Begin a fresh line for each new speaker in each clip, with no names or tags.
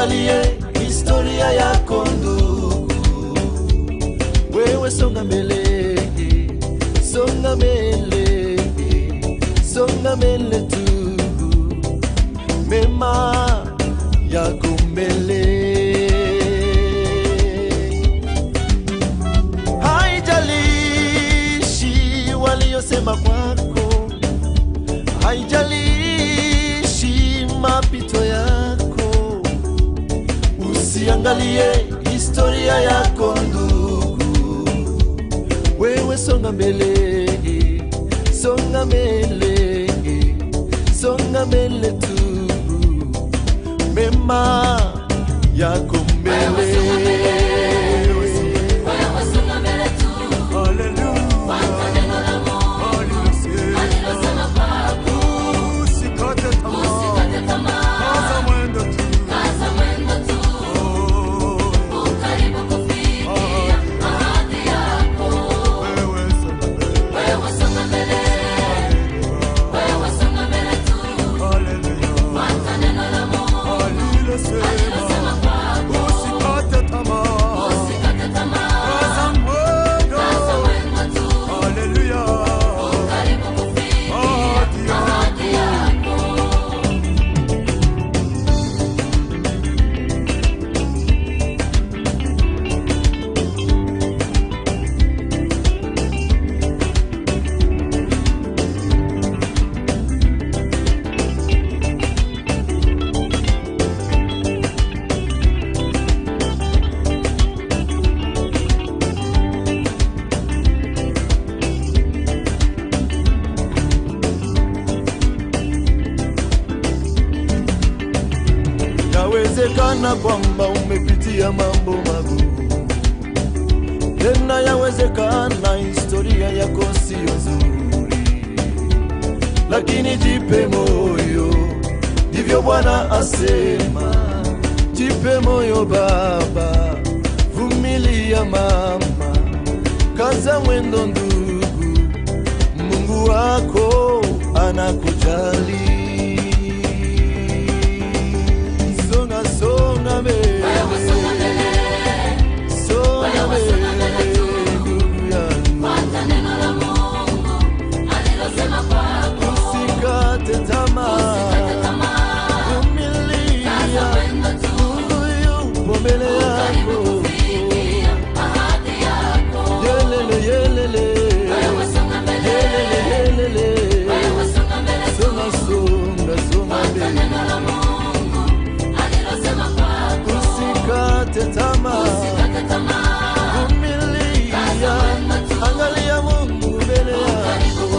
Usiangalie historia yako ndugu, wewe songa mbele, songa mbele, songa mbele tu, mema yako mbele. Haijalishi waliosema kwako, haijalishi mapito yako, usiangalie historia yako ndugu, wewe songa mbele, songa mbele, songa mbele tu, mema yako mbele. Yawezekana kwamba umepitia mambo magumu, tena yawezekana historia yako sio nzuri, lakini jipe moyo, ndivyo Bwana asema. Jipe moyo baba, vumilia mama, kaza mwendo ndugu, Mungu wako anakujali. Songa mbele, songa mbele, ndugu yangu, fuata neno la Mungu alilosema kwako. Usikate tamaa, vumilia, Mungu yupo mbele yako, ahadi yako. Yelele, yelele, songa mbele, yelele, songa mbele, songa mbele. Usikate tamaa, vumilia, angalia Mungu mbele yako.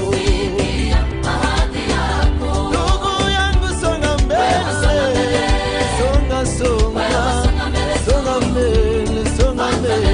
Ndugu yangu songa mbele, songa mbele, songa mbele.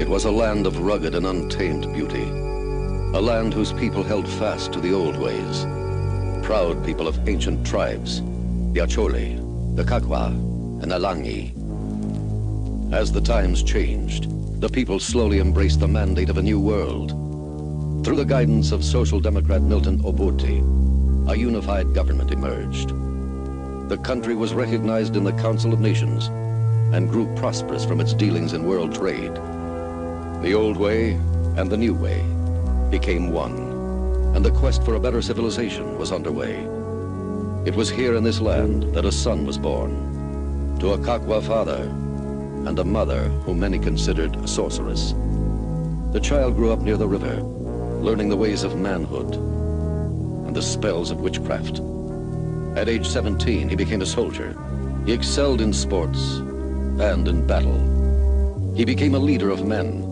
It was a land of rugged and untamed beauty, a land whose people held fast to the old ways, proud people of ancient tribes, the Acholi, the Kakwa, and the Langi. As the times changed, the people slowly embraced the mandate of a new world. Through the guidance of Social Democrat Milton Obote, a unified government emerged. The country was recognized in the Council of Nations and grew prosperous from its dealings in world trade. The old way and the new way became one, and the quest for a better civilization was underway. It was here in this land that a son was born, to a Kakwa father and a mother whom many considered a sorceress. The child grew up near the river, learning the ways of manhood and the spells of witchcraft. At age 17, he became a soldier. He excelled in sports and in battle. He became a leader of men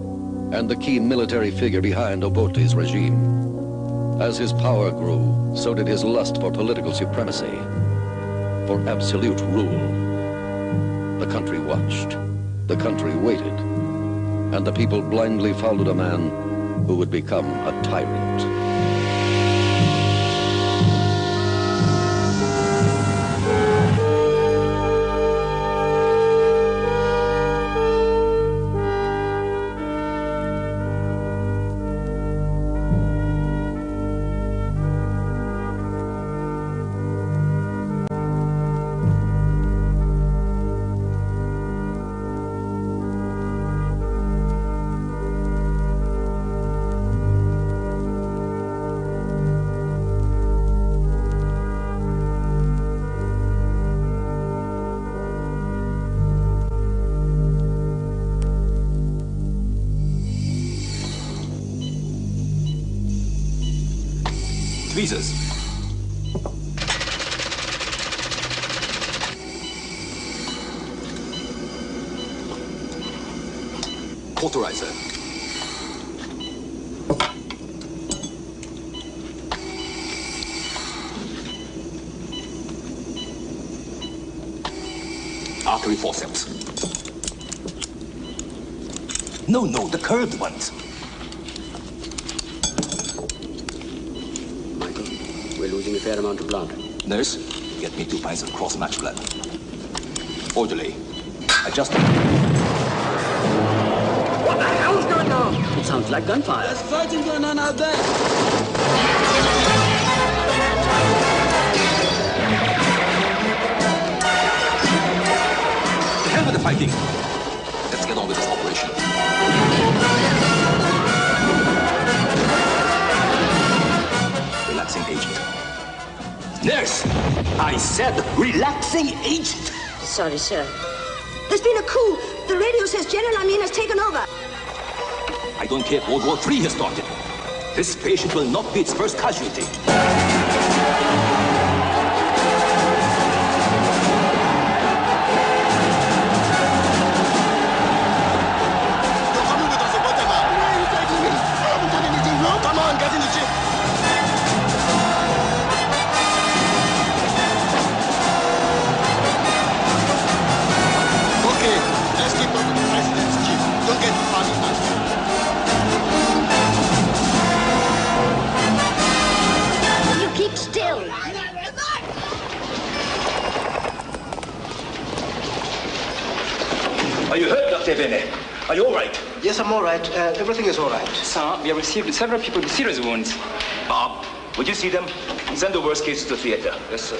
and the key military figure behind Obote's regime. As his power grew, so did his lust for political supremacy, for absolute rule. The country watched, the country waited, and the people blindly followed a man who would become a tyrant.
Visas. Authorizer. Artery forceps. No, the curved ones.
We're losing a fair amount of blood.
Nurse, get me 2 pints of cross-match blood. Orderly, adjust it.
What the hell's going on? It sounds like gunfire.
There's fighting going on out there.
The hell with the fighting. Let's get on with this operation. Relaxing agent. Nurse! I said relaxing agent!
Sorry, sir. There's been a coup. The radio says General Amin has taken over.
I don't care if World War III has started. This patient will not be its first casualty.
Come on, get in the jeep. Okay, let's keep up with the president's jeep. Don't get too far behind.
You keep still.
Are you hurt, Dr. Bene? Are you all right?
Yes, I'm all right. Everything is all right.
Sir, we have received several people with serious wounds.
Bob, would you see them? Send the worst case to the theater. Yes, sir.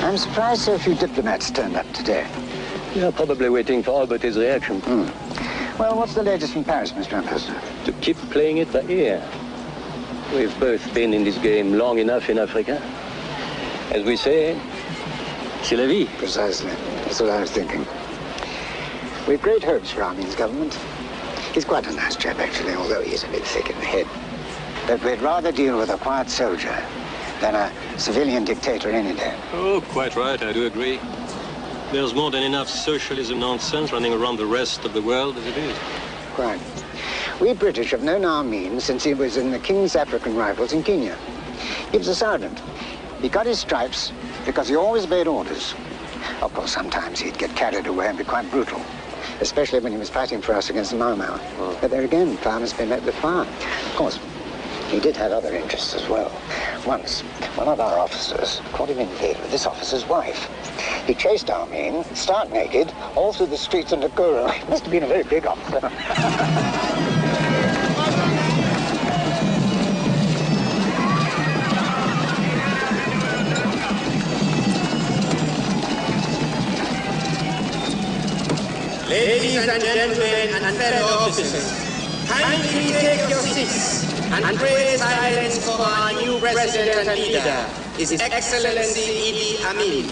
I'm surprised so few diplomats turned up today.
You're probably waiting for Albert's reaction.
Well, what's the latest from Paris, Mr. Ambassador?
To keep playing it by ear. We've both been in this game long enough in Africa. As we say, c'est la vie.
Precisely. That's what I was thinking. We've great hopes for Amin's government. He's quite a nice chap, actually, although he's a bit thick in the head. But we'd rather deal with a quiet soldier than a civilian dictator any day.
Oh, quite right, I do agree. There's more than enough socialism nonsense running around the rest of the world as it is.
Quite. We British have known Amin since he was in the King's African Rifles in Kenya. He was a sergeant. He got his stripes because he always obeyed orders. Of course, sometimes he'd get carried away and be quite brutal, especially when he was fighting for us against the Mau Mau. But there again, fire must be met with fire. Of course, He did have other interests as well. Once, one of our officers caught him in bed with this officer's wife. He chased Armin, stark naked, all through the streets of Nakuru. He must have been a very big officer.
Ladies and gentlemen and fellow officers, kindly take your seats and pray silence for our new president and leader, His Excellency Idi Amin.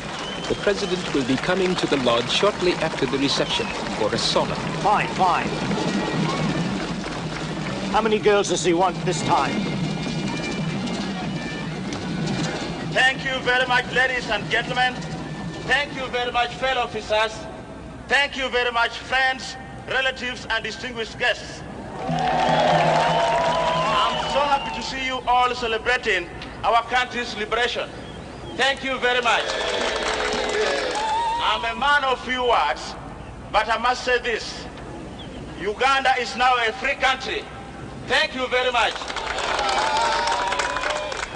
The president will be coming to the lodge shortly after the reception for a solemn.
Fine, fine. How many girls does he want this time?
Thank you very much, ladies and gentlemen. Thank you very much, fellow officers. Thank you very much, friends, relatives, and distinguished guests. I'm so happy to see you all celebrating our country's liberation. Thank you very much. I'm a man of few words, but I must say this. Uganda is now a free country. Thank you very much.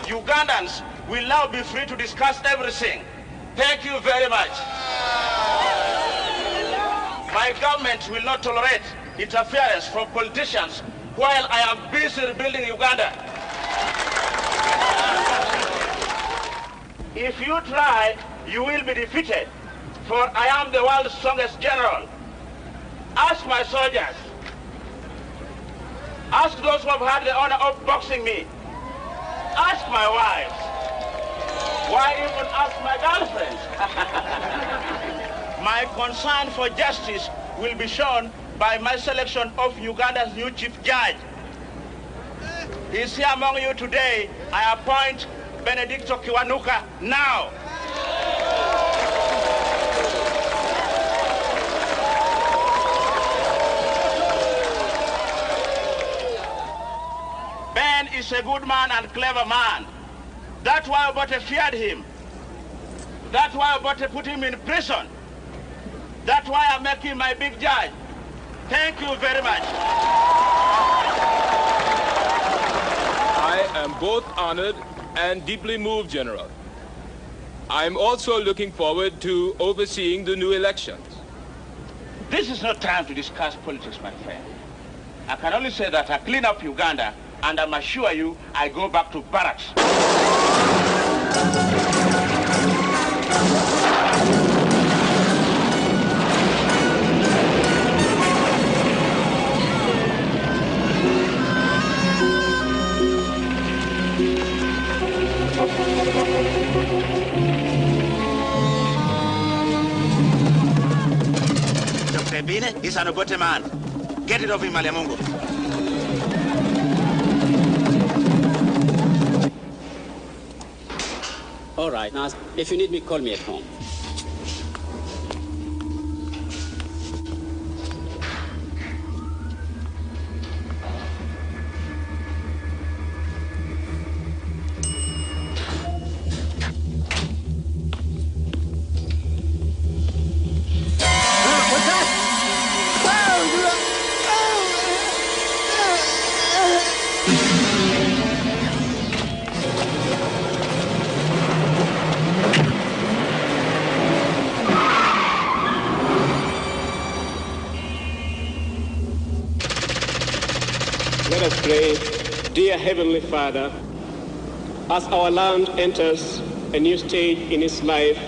Ugandans will now be free to discuss everything. Thank you very much. My government will not tolerate interference from politicians while I am busy rebuilding Uganda. If you try, you will be defeated, for I am the world's strongest general. Ask my soldiers. Ask those who have had the honor of boxing me. Ask my wives. Why even ask my girlfriends? My concern for justice will be shown by my selection of Uganda's new chief judge. He's here among you today. I appoint Benedicto Kiwanuka now. Ben is a good man and clever man. That's why Obote feared him. That's why Obote put him in prison. That's why I'm making my big judge. Thank you very much.
I am both honored and deeply moved, General. I'm also looking forward to overseeing the new elections.
This is not time to discuss politics, my friend. I can only say that I clean up Uganda, and I'm assure you I go back to barracks. Dr. Bine is an Obote man. Get it off him, Maliamungo.
All right, now, if you need me, call me at home.
Let us pray. Dear Heavenly Father, as our land enters a new stage in its life,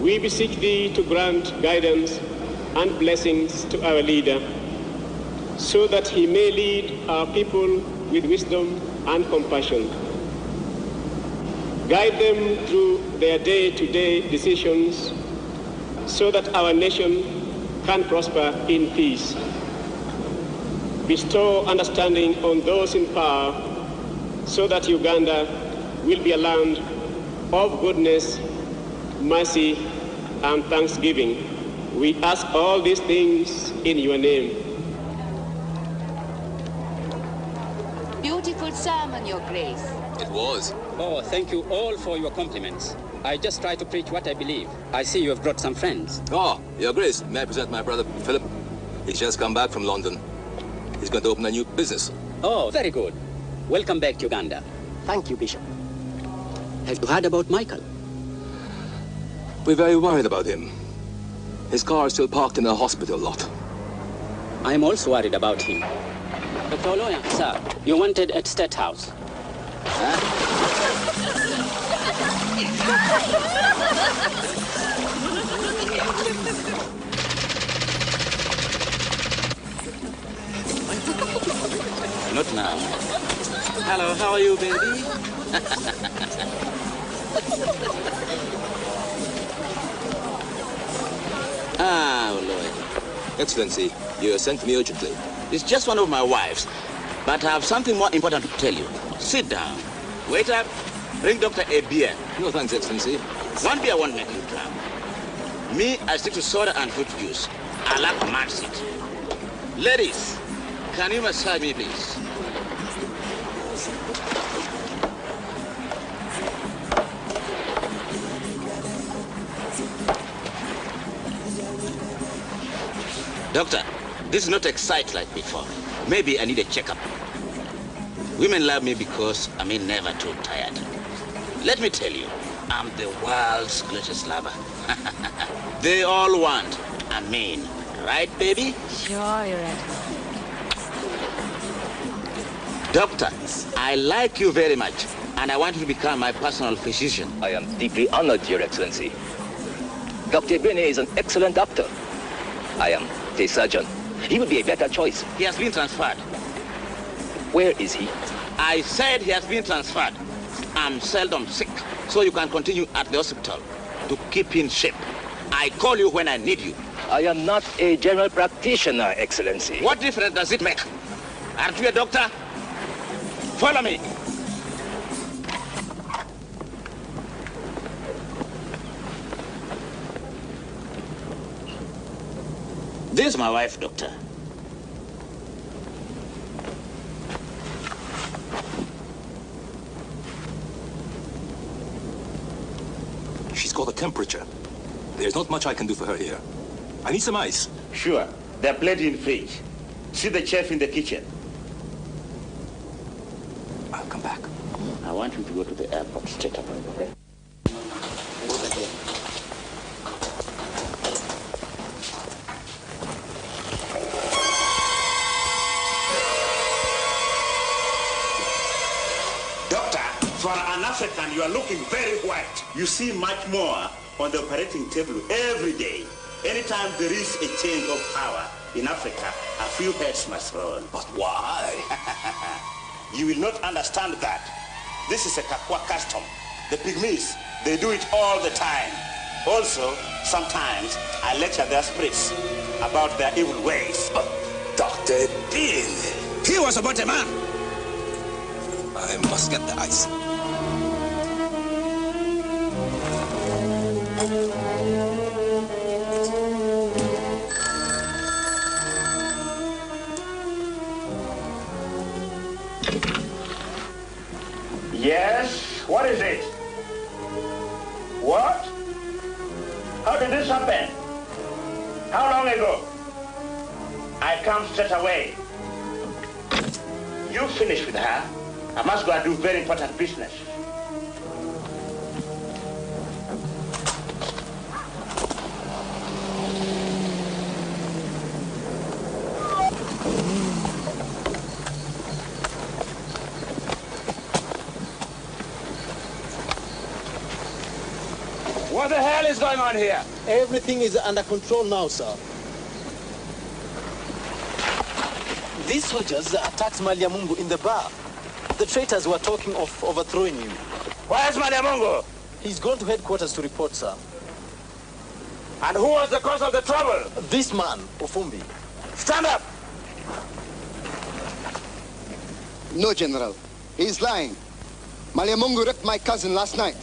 we beseech Thee to grant guidance and blessings to our leader, so that he may lead our people with wisdom and compassion. Guide them through their day-to-day decisions, so that our nation can prosper in peace. Bestow understanding on those in power, so that Uganda will be a land of goodness, mercy, and thanksgiving. We ask all these things in your name.
Beautiful sermon, Your Grace.
It was.
Oh, thank you all for your compliments. I just try to preach what I believe. I see you have brought some friends.
Oh, Your Grace, may I present my brother, Philip? He's just come back from London. He's going to open a new business.
Oh, very good. Welcome back to Uganda.
Thank you, Bishop.
Have you heard about Michael?
We're very worried about him. His car is still parked in the hospital lot.
I am also worried about him. Dr. Oloya, sir, you're wanted at State House.
Not now. Hello, how are you, baby?
Oloya. Excellency, you sent me urgently.
It's just one of my wives, but I have something more important to tell you. Sit down. Waiter, bring Dr. a beer.
No thanks, Excellency.
One beer won't make you drunk. Me, I stick to soda and fruit juice. I like a man seat. Ladies, can you massage me, please? Doctor, this is not exciting like before. Maybe I need a checkup. Women love me because I'm never too tired. Let me tell you, I'm the world's greatest lover. They all want a man. Right, baby?
Sure, you're right.
Doctor, I like you very much, and I want you to become my personal physician.
I am deeply honored, Your Excellency. Dr. Bene is an excellent doctor. I am a surgeon. He would be a better choice.
He has been transferred.
Where is he?
I said he has been transferred. I'm seldom sick, so you can continue at the hospital to keep in shape. I call you when I need you.
I am not a general practitioner, Excellency.
What difference does it make? Aren't you a doctor? Follow me. This is my wife, Doctor.
She's got a temperature. There's not much I can do for her here. I need some ice.
Sure. There are plenty in the fridge. See the chef in the kitchen.
I'll come back.
I want you to go to the airport straight away. Okay? For an African, you are looking very white. You see much more on the operating table every day. Anytime there is a change of power in Africa, a few heads must roll.
But why?
You will not understand that. This is a Kakwa custom. The Pygmies, they do it all the time. Also, sometimes I lecture their spirits about their evil ways.
But Dr. Bean,
he was about a man.
I must get the ice.
Yes, what is it? What? How did this happen? How long ago? I come straight away. You finish with her. I must go and do very important business. What the hell is going on here?
Everything is under control now, sir. These soldiers attacked Maliamungu in the bar. The traitors were talking of overthrowing you.
Where's Maliamungu?
He's gone to headquarters to report, sir.
And who was the cause of the trouble?
This man, Ofumbi.
Stand up!
No, General. He's lying. Maliamungu wrecked my cousin last night.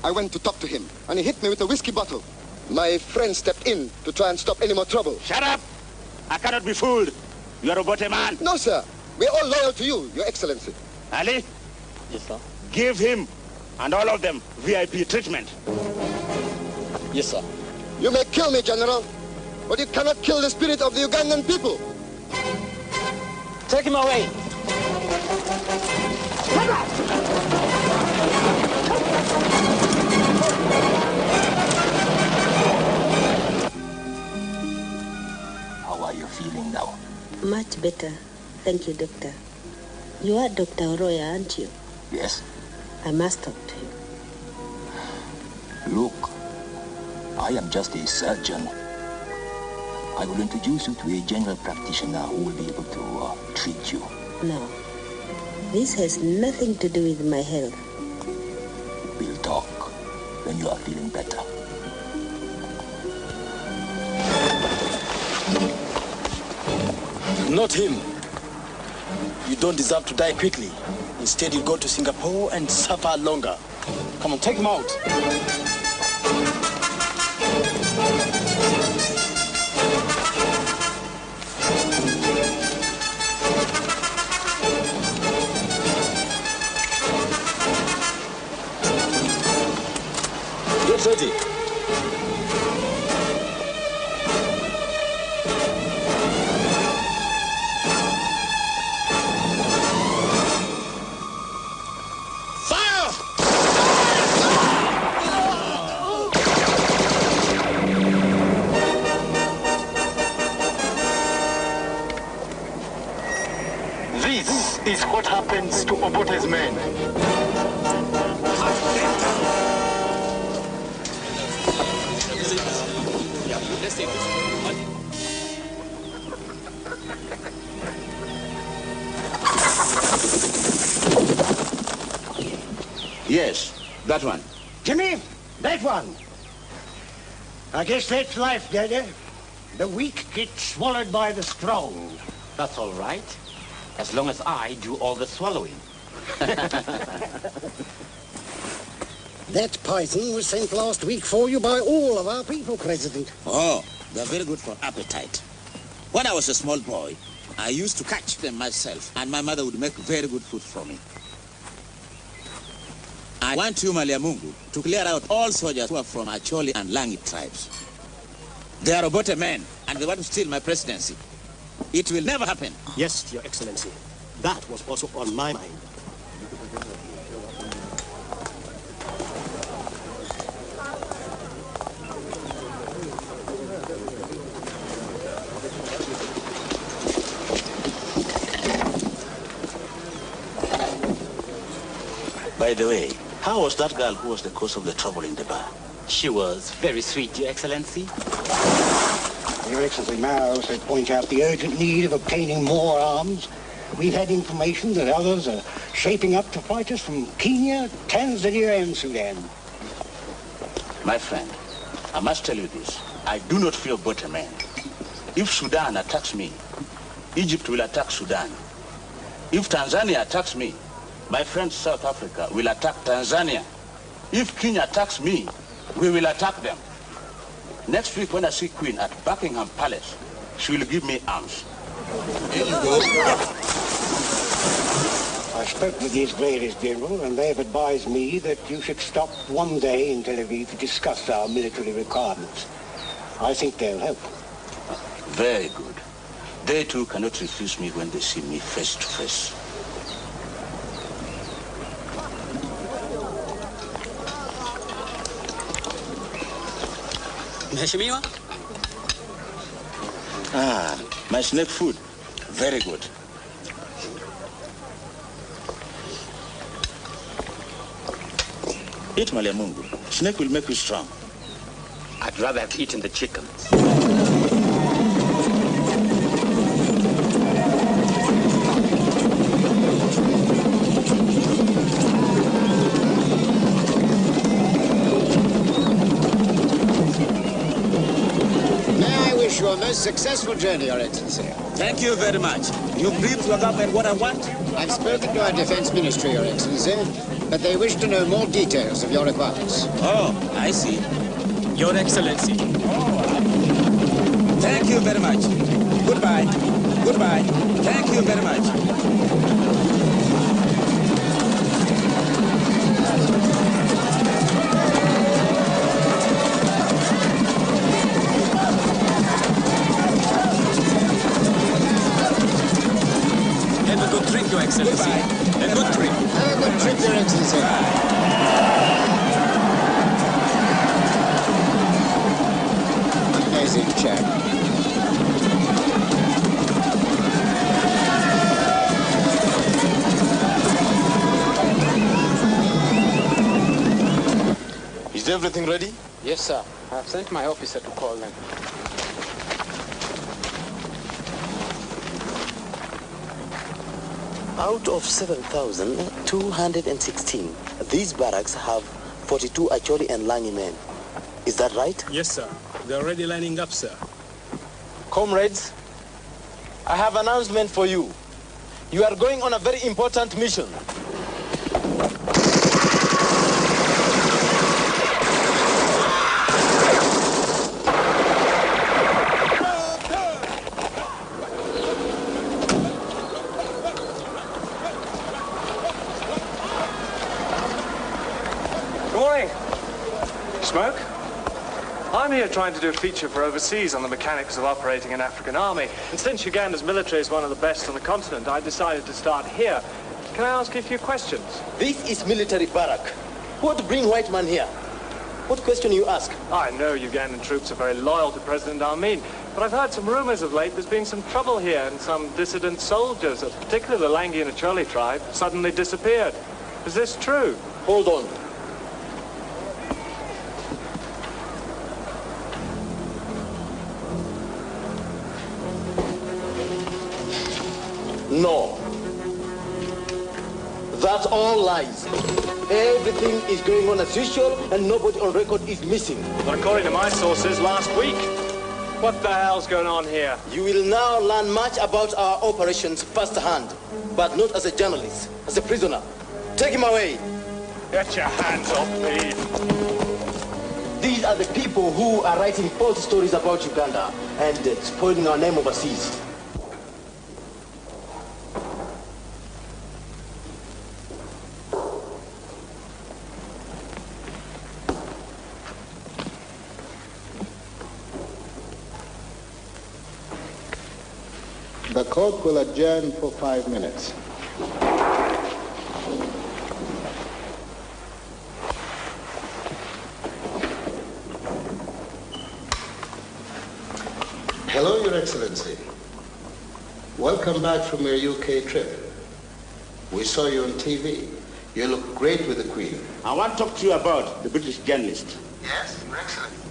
I went to talk to him, and he hit me with a whiskey bottle. My friend stepped in to try and stop any more trouble.
Shut up! I cannot be fooled. You are a Obote man.
No, sir. We're all loyal to you, Your Excellency.
Ali?
Yes, sir.
Give him and all of them VIP treatment.
Yes, sir.
You may kill me, General, but you cannot kill the spirit of the Ugandan people.
Take him away.
How are you feeling now?
Much better. Thank you, Doctor. You are Dr. Oroya, aren't you?
Yes.
I must talk to you.
Look, I am just a surgeon. I will introduce you to a general practitioner who will be able to treat you.
No. This has nothing to do with my health.
We'll talk when you are feeling better.
Not him. You don't deserve to die quickly. Instead, you go to Singapore and suffer longer. Come on, take him out. Get ready.
This is what happens to Obote's men.
Yes, that one.
Jimmy, that one. I guess that's life, Daddy. The weak get swallowed by the strong.
That's all right, as long as I do all the swallowing.
That python was sent last week for you by all of our people, President.
Oh, they're very good for appetite. When I was a small boy, I used to catch them myself, and my mother would make very good food for me. I want you, Maliamungu, to clear out all soldiers who are from Acholi and Langi tribes. They are Obote men, and they want to steal my presidency. It will never happen.
Yes, Your Excellency. That was also on my mind.
By the way, how was that girl who was the cause of the trouble in the bar?
She was very sweet, Your Excellency.
Your Excellency, may I also point out the urgent need of obtaining more arms? We've had information that others are shaping up to fight us from Kenya, Tanzania, and Sudan.
My friend, I must tell you this. I do not fear Obote men. If Sudan attacks me, Egypt will attack Sudan. If Tanzania attacks me, my friend South Africa will attack Tanzania. If Kenya attacks me, we will attack them. Next week when I see Queen at Buckingham Palace, she will give me arms.
Here you go. I spoke with the Israelis, General, and they have advised me that you should stop one day in Tel Aviv to discuss our military requirements. I think they'll help.
Very good. They too cannot refuse me when they see me face to face.
Mheshimiwa?
Ah, my snake food. Very good. Eat, Maliamungu. Snake will make you strong.
I'd rather have eaten the chicken.
A most successful journey, Your Excellency.
Thank you very much. You briefed your government what I want?
I've spoken to our Defense Ministry, Your Excellency, but they wish to know more details of your requirements.
Oh, I see.
Your Excellency.
Thank you very much. Goodbye. Goodbye. Thank you very much.
Have a good drink.
Thank you, Excellency. A good trip.
Have a good trip, Your Excellency. Amazing chap.
Is everything ready?
Yes, sir. I have sent my officer to call them.
Out of 7,216, these barracks have 42 Acholi and Langi men. Is that right?
Yes, sir. They're already lining up, sir.
Comrades, I have an announcement for you. You are going on a very important mission.
Smoke? I'm here trying to do a feature for overseas on the mechanics of operating an African army. And since Uganda's military is one of the best on the continent, I decided to start here. Can I ask you a few questions?
This is military barrack. What bring white man here? What question you ask?
I know Ugandan troops are very loyal to President Amin, but I've heard some rumors of late there's been some trouble here and some dissident soldiers, particularly the Langi and Acholi tribe, suddenly disappeared. Is this true?
Hold on. No. That's all lies. Everything is going on as usual and nobody on record is missing.
But according to my sources, last week. What the hell's going on here?
You will now learn much about our operations firsthand, but not as a journalist, as a prisoner. Take him away.
Get your hands off me.
These are the people who are writing false stories about Uganda and spoiling our name overseas.
The court will adjourn for 5 minutes. Hello, Your Excellency. Welcome back from your UK trip. We saw you on TV. You look great with the Queen.
I want to talk to you about the British journalist.
Yes, Your Excellency.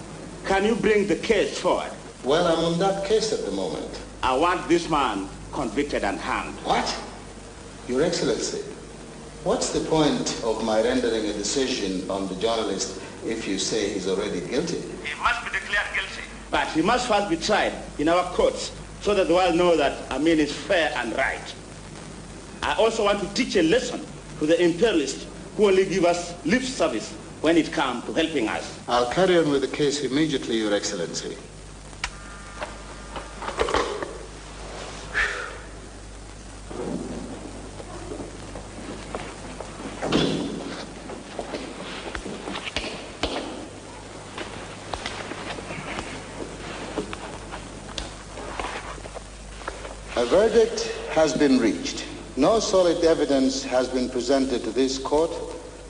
Can you bring the case forward?
Well, I'm on that case at the moment.
I want this man convicted and hanged.
What? Your Excellency, what's the point of my rendering a decision on the journalist if you say he's already guilty?
He must be declared guilty. But he must first be tried in our courts so that the world know that Amin is fair and right. I also want to teach a lesson to the imperialists who only give us lip service when it comes to helping us.
I'll carry on with the case immediately, Your Excellency. A verdict has been reached. No solid evidence has been presented to this court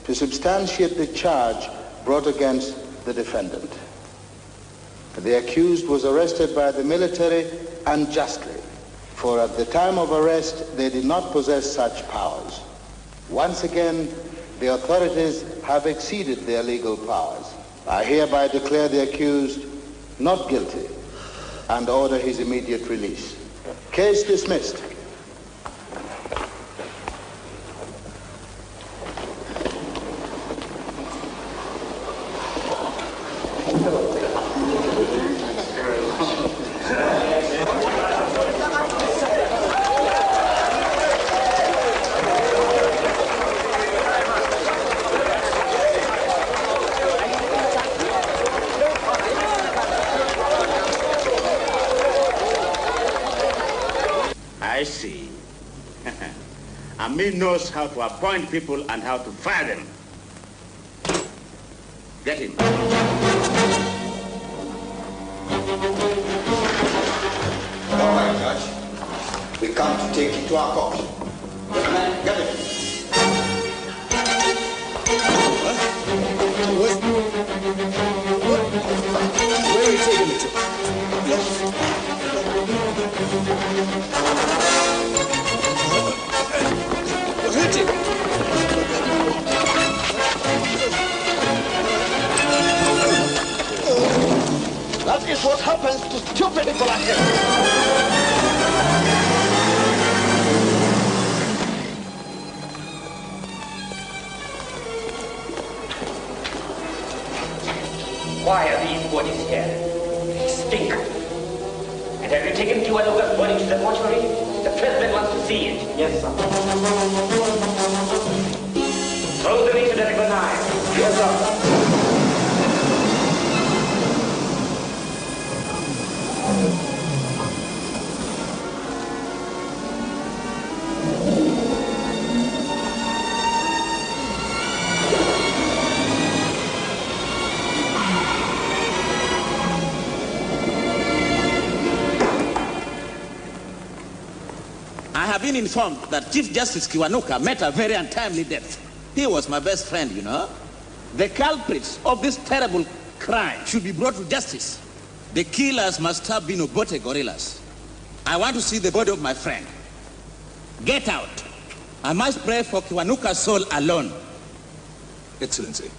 to substantiate the charge brought against the defendant. The accused was arrested by the military unjustly, for at the time of arrest they did not possess such powers. Once again, the authorities have exceeded their legal powers. I hereby declare the accused not guilty and order his immediate release. Case dismissed.
I see. Amin knows how to appoint people and how to fire them. Get him.
All right, Judge. We come to take you to our court.
man, get it. Where are you taking me to? Hit it!
That is what happens to stupid people like him.
Why are these bodies here? They stink. And have you taken Kiwanuka's body to the mortuary? The president wants to see it. Yes, sir. Throw them into the river Nile. Yes, sir.
I have been informed that Chief Justice Kiwanuka met a very untimely death. He was my best friend, you know. The culprits of this terrible crime should be brought to justice. The killers must have been Obote guerrillas. I want to see the body of my friend. Get out. I must pray for Kiwanuka's soul alone.
Excellency.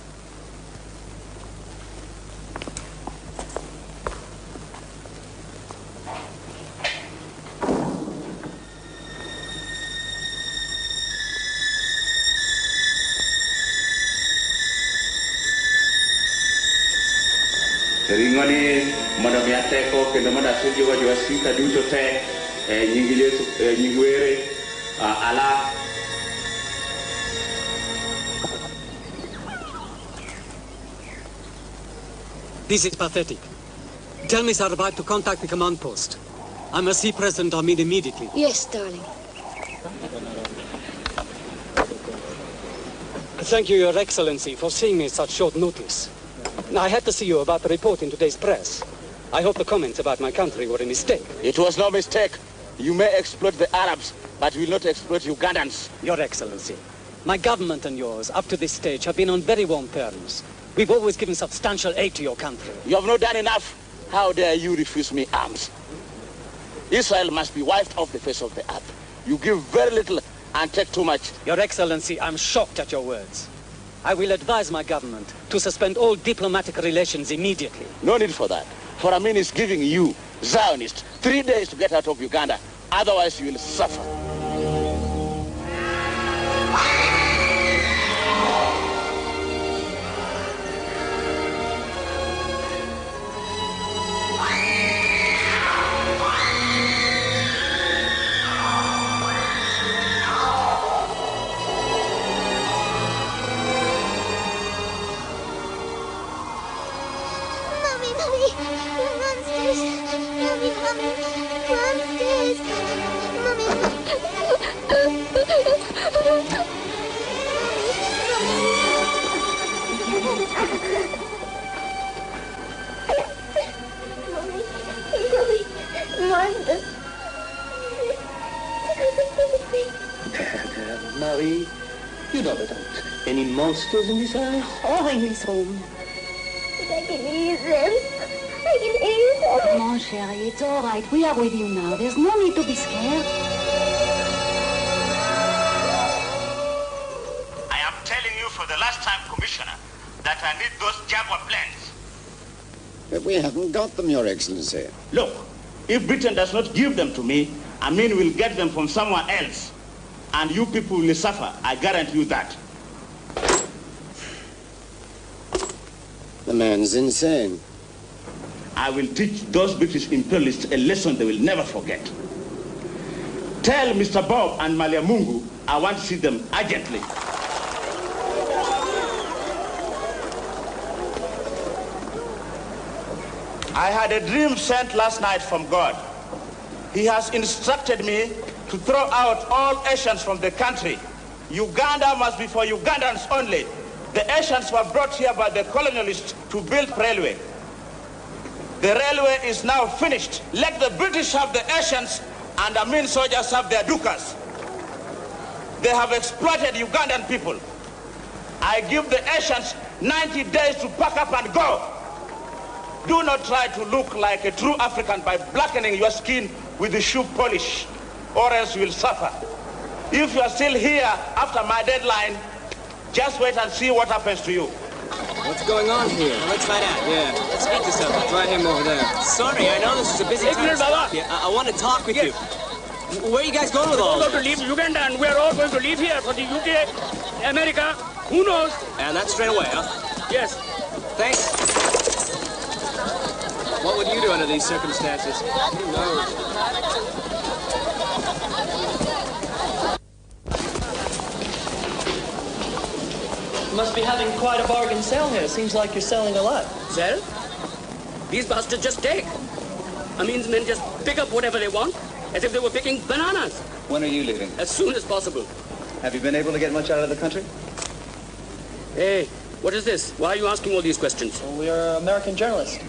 Ringoni mondo mi ateko kendo mondo asudi wa jowasika duto te nyingi Yesu nyingi were ala.
This is pathetic. Tell Miss Arbat to contact the command post. I must see President Hamid immediately.
Yes, darling.
Thank you, Your Excellency, for seeing me at such short notice. I had to see you about the report in today's press. I hope the comments about my country were a mistake.
It was no mistake. You may exploit the Arabs, but you will not exploit Ugandans.
Your Excellency, my government and yours, up to this stage, have been on very warm terms. We've always given substantial aid to your country.
You have not done enough. How dare you refuse me arms? Israel must be wiped off the face of the earth. You give very little and take too much.
Your Excellency, I'm shocked at your words. I will advise my government to suspend all diplomatic relations immediately.
No need for that. For Amin is giving you, Zionists, 3 days to get out of Uganda. Otherwise, you will suffer.
Marie, you know there aren't any monsters in this house.
Oh, in this room. But I can hear them. I can hear them.
Come on, Sherry, it's all right. We are with you now. There's no need to be scared.
I am telling you for the last time, Commissioner, that I need those Jaguar planes.
But we haven't got them, Your Excellency.
Look, if Britain does not give them to me, Amin will get them from somewhere else. And you people will suffer. I guarantee you that.
The man's insane.
I will teach those British imperialists a lesson they will never forget. Tell Mr. Bob and Malia Mungu I want to see them urgently. I had a dream sent last night from God. He has instructed me to throw out all Asians from the country. Uganda must be for Ugandans only. The Asians were brought here by the colonialists to build railway. The railway is now finished. Let the British have the Asians and the Amin soldiers have their dukas.
They have exploited Ugandan people. I give the Asians 90 days to pack up and go. Do not try to look like a true African by blackening your skin with the shoe polish, or else you will suffer. If you are still here after my deadline, just wait and see what happens to you.
What's going on here? Well, let's find out. Yeah, let's speak to someone. Try him over there. Sorry, I know this is a busy time to stop you. I want to talk with you. Where are you guys going with all
this? We're going to leave Uganda, and we're all going to leave here for the UK, America, who knows?
And that's straight away, huh?
Yes.
Thanks. What would you do under these circumstances? Who knows?
You must be having quite a bargain sale here. Seems like you're selling a lot.
Sell? These bastards just take. Amin's men just pick up whatever they want, as if they were picking bananas.
When are you leaving?
As soon as possible.
Have you been able to get much out of the country?
Hey, what is this? Why are you asking all these questions?
Well, we are American journalists.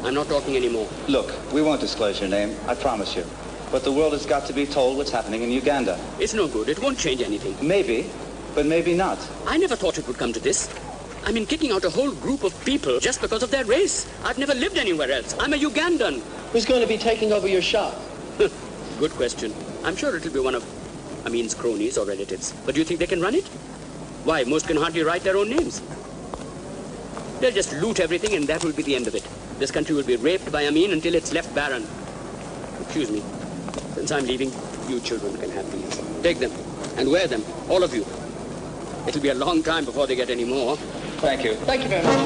I'm not talking anymore.
Look, we won't disclose your name, I promise you. But the world has got to be told what's happening in Uganda.
It's no good. It won't change anything.
Maybe, but maybe not.
I never thought it would come to this. I mean, kicking out a whole group of people just because of their race. I've never lived anywhere else. I'm a Ugandan.
Who's going to be taking over your shop?
Good question. I'm sure it'll be one of Amin's cronies or relatives. But do you think they can run it? Why, most can hardly write their own names. They'll just loot everything and that will be the end of it. This country will be raped by Amin until it's left barren. Excuse me. Since I'm leaving, you children can have these. Take them and wear them, all of you. It'll be a long time before they get any more.
Thank you.
Thank you very much.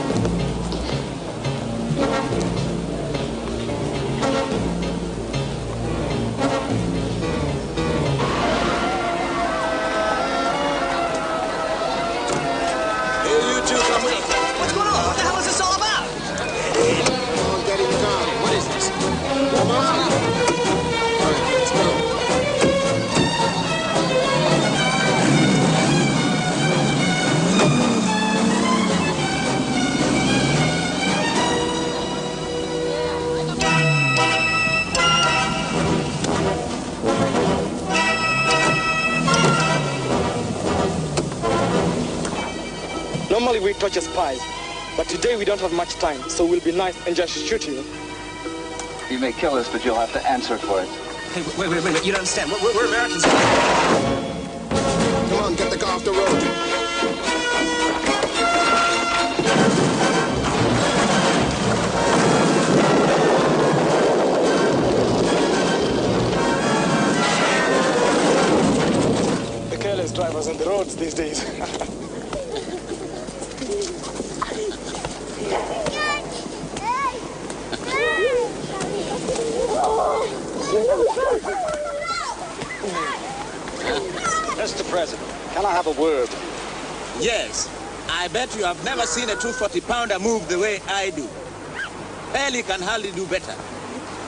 What's going on? What the hell is this all about?
Come on, get him down.
What is this?
Come on. All right, let's go.
Normally we torture spies, but today we don't have much time, so we'll be nice and just shoot you.
You may kill us, but you'll have to answer for it.
Hey, wait, you don't understand. We're Americans.
Come on, get the car off the road.
The careless drivers on the roads these days.
Mr. President, can I have a word?
Yes. I bet you have never seen a 240-pounder move the way I do. Ellie can hardly do better.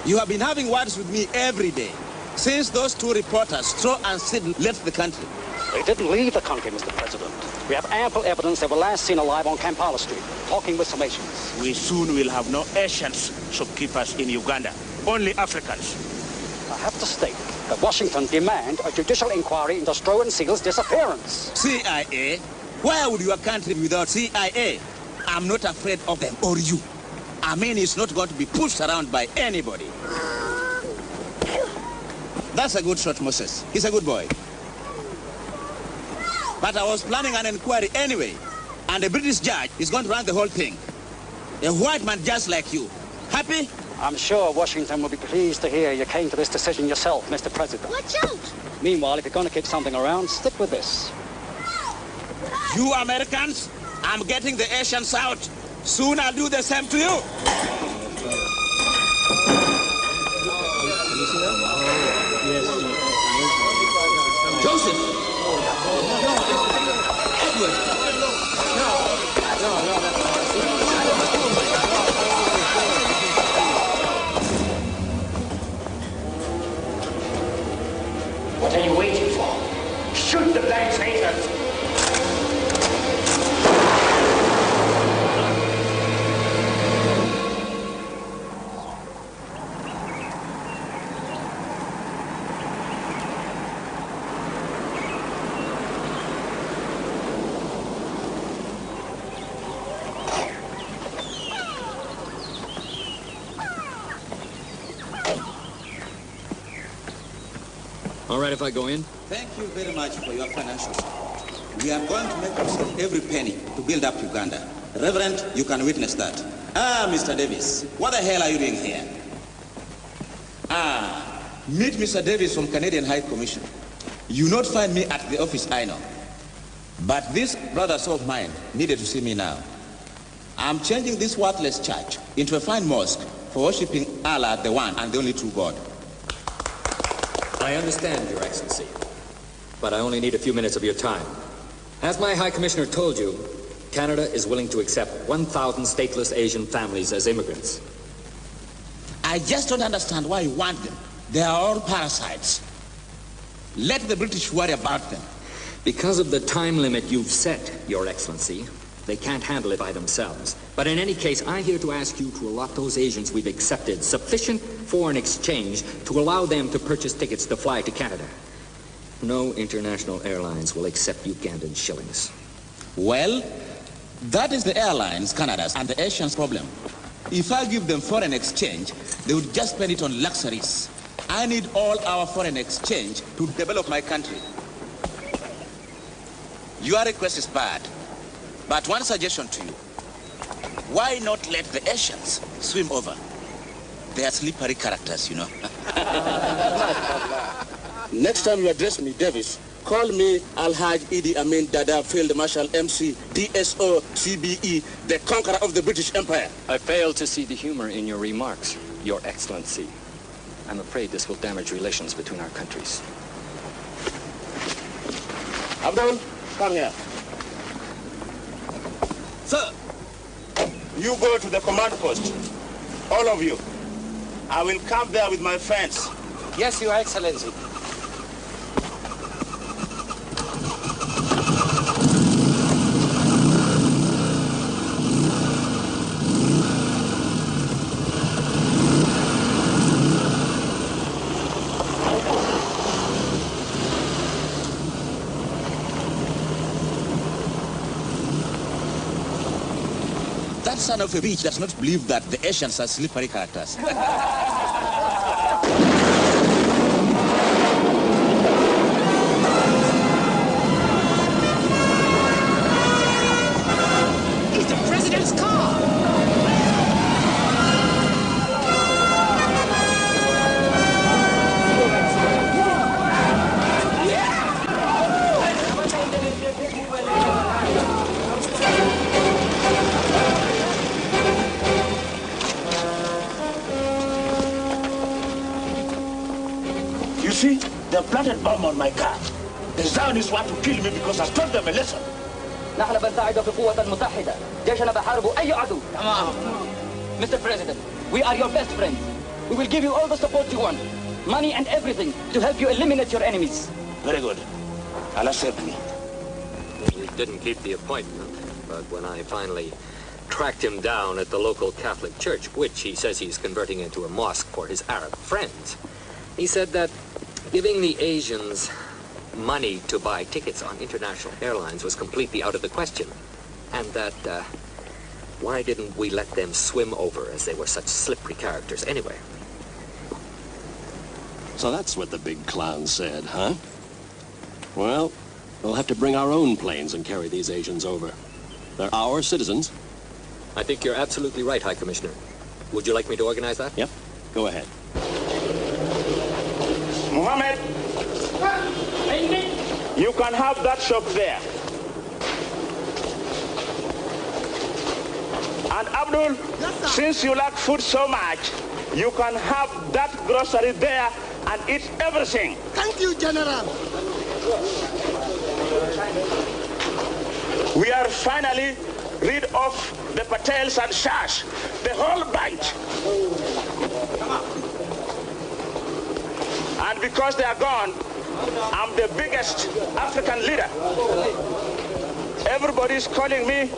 You have been having words with me every day since those two reporters, Straw and Sid, left the country.
They didn't leave the country, Mr. President. We have ample evidence they were last seen alive on Kampala Street, talking with some Asians.
We soon will have no Asians shopkeepers in Uganda, only Africans.
I have to state that Washington demand a judicial inquiry into Stroh and Seal's disappearance.
CIA? Where would your country be without CIA? I'm not afraid of them or you. Amin is not going to be pushed around by anybody. That's a good shot, Moses. He's a good boy. But I was planning an inquiry anyway, and a British judge is going to run the whole thing. A white man just like you. Happy?
I'm sure Washington will be pleased to hear you came to this decision yourself, Mr. President.
Watch out!
Meanwhile, if you're going to kick something around, stick with this.
You Americans, I'm getting the Asians out. Soon I'll do the same to you.
Joseph! Edward!
What are you waiting for? Shoot the blind traitors!
All right if I go in?
Thank you very much for your financial support. We are going to make use of every penny to build up Uganda. Reverend, you can witness that. Ah, Mr. Davis, what the hell are you doing here? Meet Mr. Davis from Canadian High Commission. You not find me at the office, I know. But these brothers of mine needed to see me now. I'm changing this worthless church into a fine mosque for worshiping Allah, the one and the only true God.
I understand, Your Excellency, but I only need a few minutes of your time. As my High Commissioner told you, Canada is willing to accept 1,000 stateless Asian families as immigrants.
I just don't understand why you want them. They are all parasites. Let the British worry about them.
Because of the time limit you've set, Your Excellency, they can't handle it by themselves. But in any case, I'm here to ask you to allot those Asians we've accepted sufficient foreign exchange to allow them to purchase tickets to fly to Canada. No international airlines will accept Ugandan shillings.
Well, that is the airlines, Canada's, and the Asians' problem. If I give them foreign exchange, they would just spend it on luxuries. I need all our foreign exchange to develop my country. Your request is bad, but one suggestion to you. Why not let the Asians swim over? They are slippery characters, you know.
Next time you address me, Davis, call me Al-Haj Idi Amin Dada Field Marshal MC DSO CBE, the conqueror of the British Empire.
I fail to see the humor in your remarks, Your Excellency. I'm afraid this will damage relations between our countries.
Abdul, come here.
Sir!
You go to the command post. All of you. I will come there with my friends.
Yes, Your Excellency.
That son of a bitch does not believe that the Asians are slippery characters.
It's the president's car!
You see, they planted bomb on my car. The Zionists want to kill me because I taught them a lesson.
نحن بنساعد في قوة متحدة. جيشنا بحارب أي عدو. Mr. President, we are your best friends. We will give you all the support you want, money and everything, to help you eliminate your enemies.
Very good. Allah save me.
He didn't keep the appointment, but when I finally tracked him down at the local Catholic church, which he says he's converting into a mosque for his Arab friends, he said that giving the Asians money to buy tickets on international airlines was completely out of the question, and that why didn't we let them swim over, as they were such slippery characters anyway?
So that's what the big clown said, huh? Well, we'll have to bring our own planes and carry these Asians over. They're our citizens.
I think you're absolutely right, High Commissioner. Would you like me to organize that?
Yep. Go ahead.
Mohammed, you can have that shop there. And Abdul, since you like food so much, you can have that grocery there and eat everything.
Thank you, General.
We are finally rid of the Patels and Shahs, the whole bunch. And because they are gone, I'm the biggest African leader. Everybody is calling me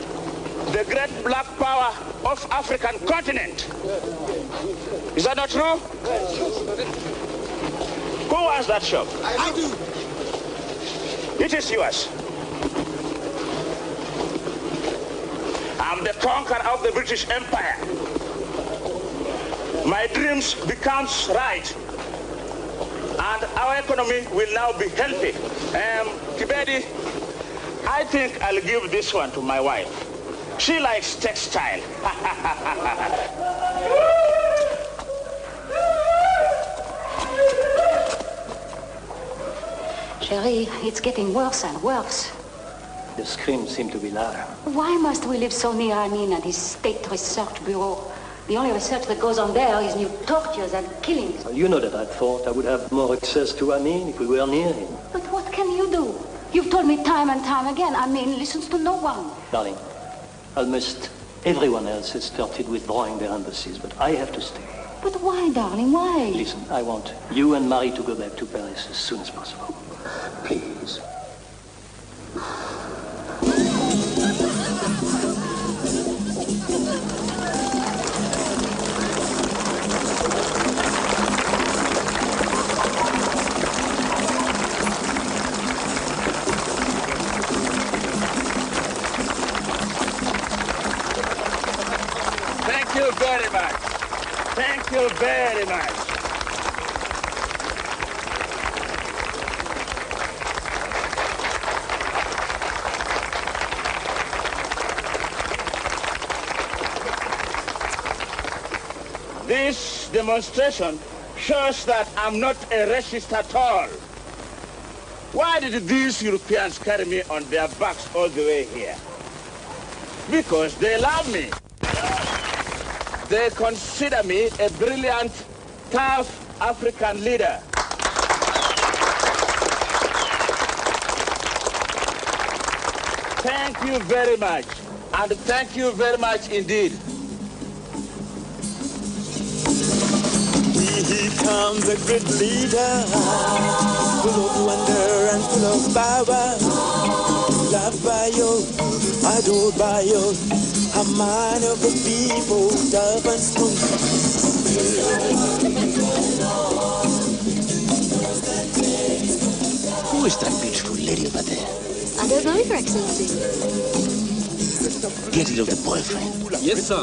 the great black power of African continent. Is that not true? Who wants that shop?
I do.
It is yours. I'm the conqueror of the British Empire. My dreams becomes right. and our economy will now be healthy. Kibedi, I think I'll give this one to my wife. She likes textile.
Sherry, it's getting worse and worse.
The screams seem to be louder.
Why must we live so near Amin and his state research bureau? The only research that goes on there is new tortures and killings.
Well, you know that I thought I would have more access to Amin if we were near him.
But what can you do? You've told me time and time again, Amin listens to no one.
Darling, almost everyone else has started withdrawing their embassies, but I have to stay.
But why, darling, why?
Listen, I want you and Marie to go back to Paris as soon as possible. Please.
Thank you very much. Thank you very much. This demonstration shows that I'm not a racist at all. Why did these Europeans carry me on their backs all the way here? Because they love me. They consider me a brilliant, tough African leader. Thank you very much, and thank you very much indeed.
Here comes a great leader, full of wonder and full of power. Loved by you, adored by you, a man of the people, tough and strong.
Who is that beautiful lady over there?
I don't know, Your Excellency.
Get rid of the boyfriend.
Yes, sir.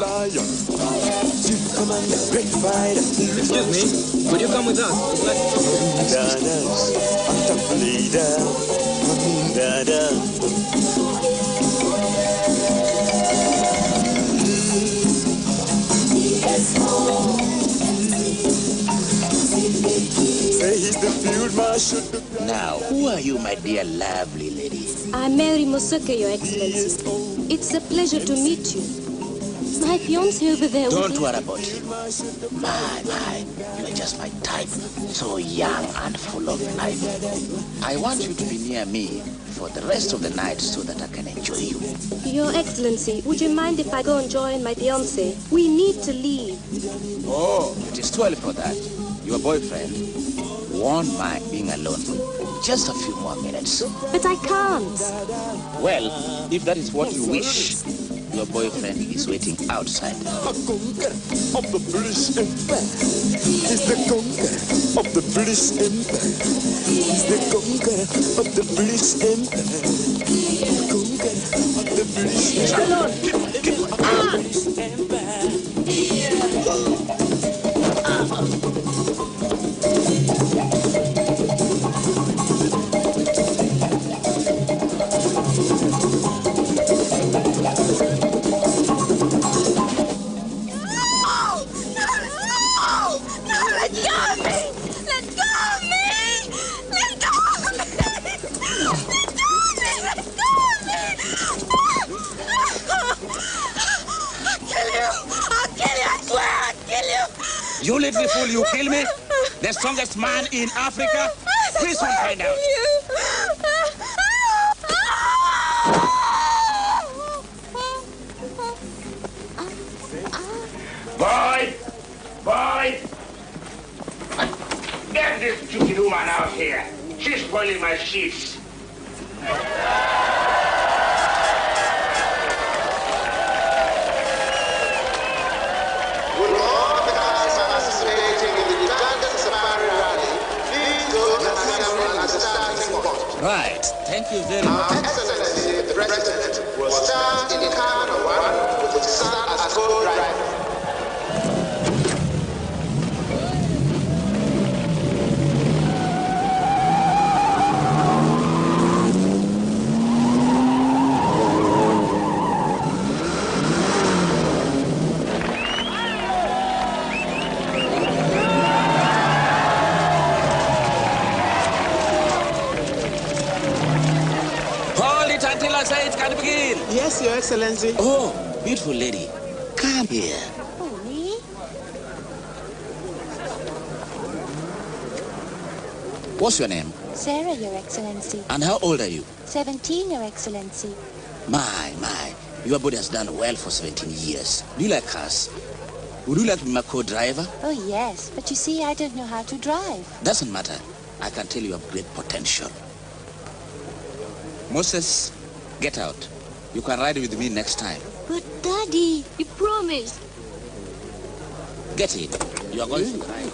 Excuse me, could you come with us?
Now, who are you, my dear lovely lady?
I'm Mary Mosuke, Your Excellency. It's a pleasure to meet you. My fiancé over there...
Don't worry about him. My, you're just my type. So young and full of life. I want you to be near me for the rest of the night so that I can enjoy you.
Your Excellency, would you mind if I go and join my fiancé? We need to leave.
Oh, it is too early for that. Your boyfriend won't mind being alone. Just a few more minutes.
But I can't.
Well, if that is what you wish, your boyfriend is waiting outside.
A conqueror of the British Empire. He's the conqueror of the British Empire. He's the conqueror of the British Empire. The conqueror of the British
You let me fool you, kill me? The strongest man in Africa? Please won't find out.
Boy! Get this stupid woman out here. She's spoiling my sheets.
Right. Thank you very much.
Our Excellency, the President, will start in Kano 1 with his son as co-driver.
Yes, Your Excellency.
Oh, beautiful lady. Come here.
Oh, me?
What's your name?
Sarah, Your Excellency.
And how old are you?
17, Your Excellency.
My. Your body has done well for 17 years. Do you like cars? Would you like to be my co-driver?
Oh, yes. But you see, I don't know how to drive.
Doesn't matter. I can tell you have great potential. Moses, get out. You can ride with me next time.
But Daddy, you promised.
Get in. You are going to ride.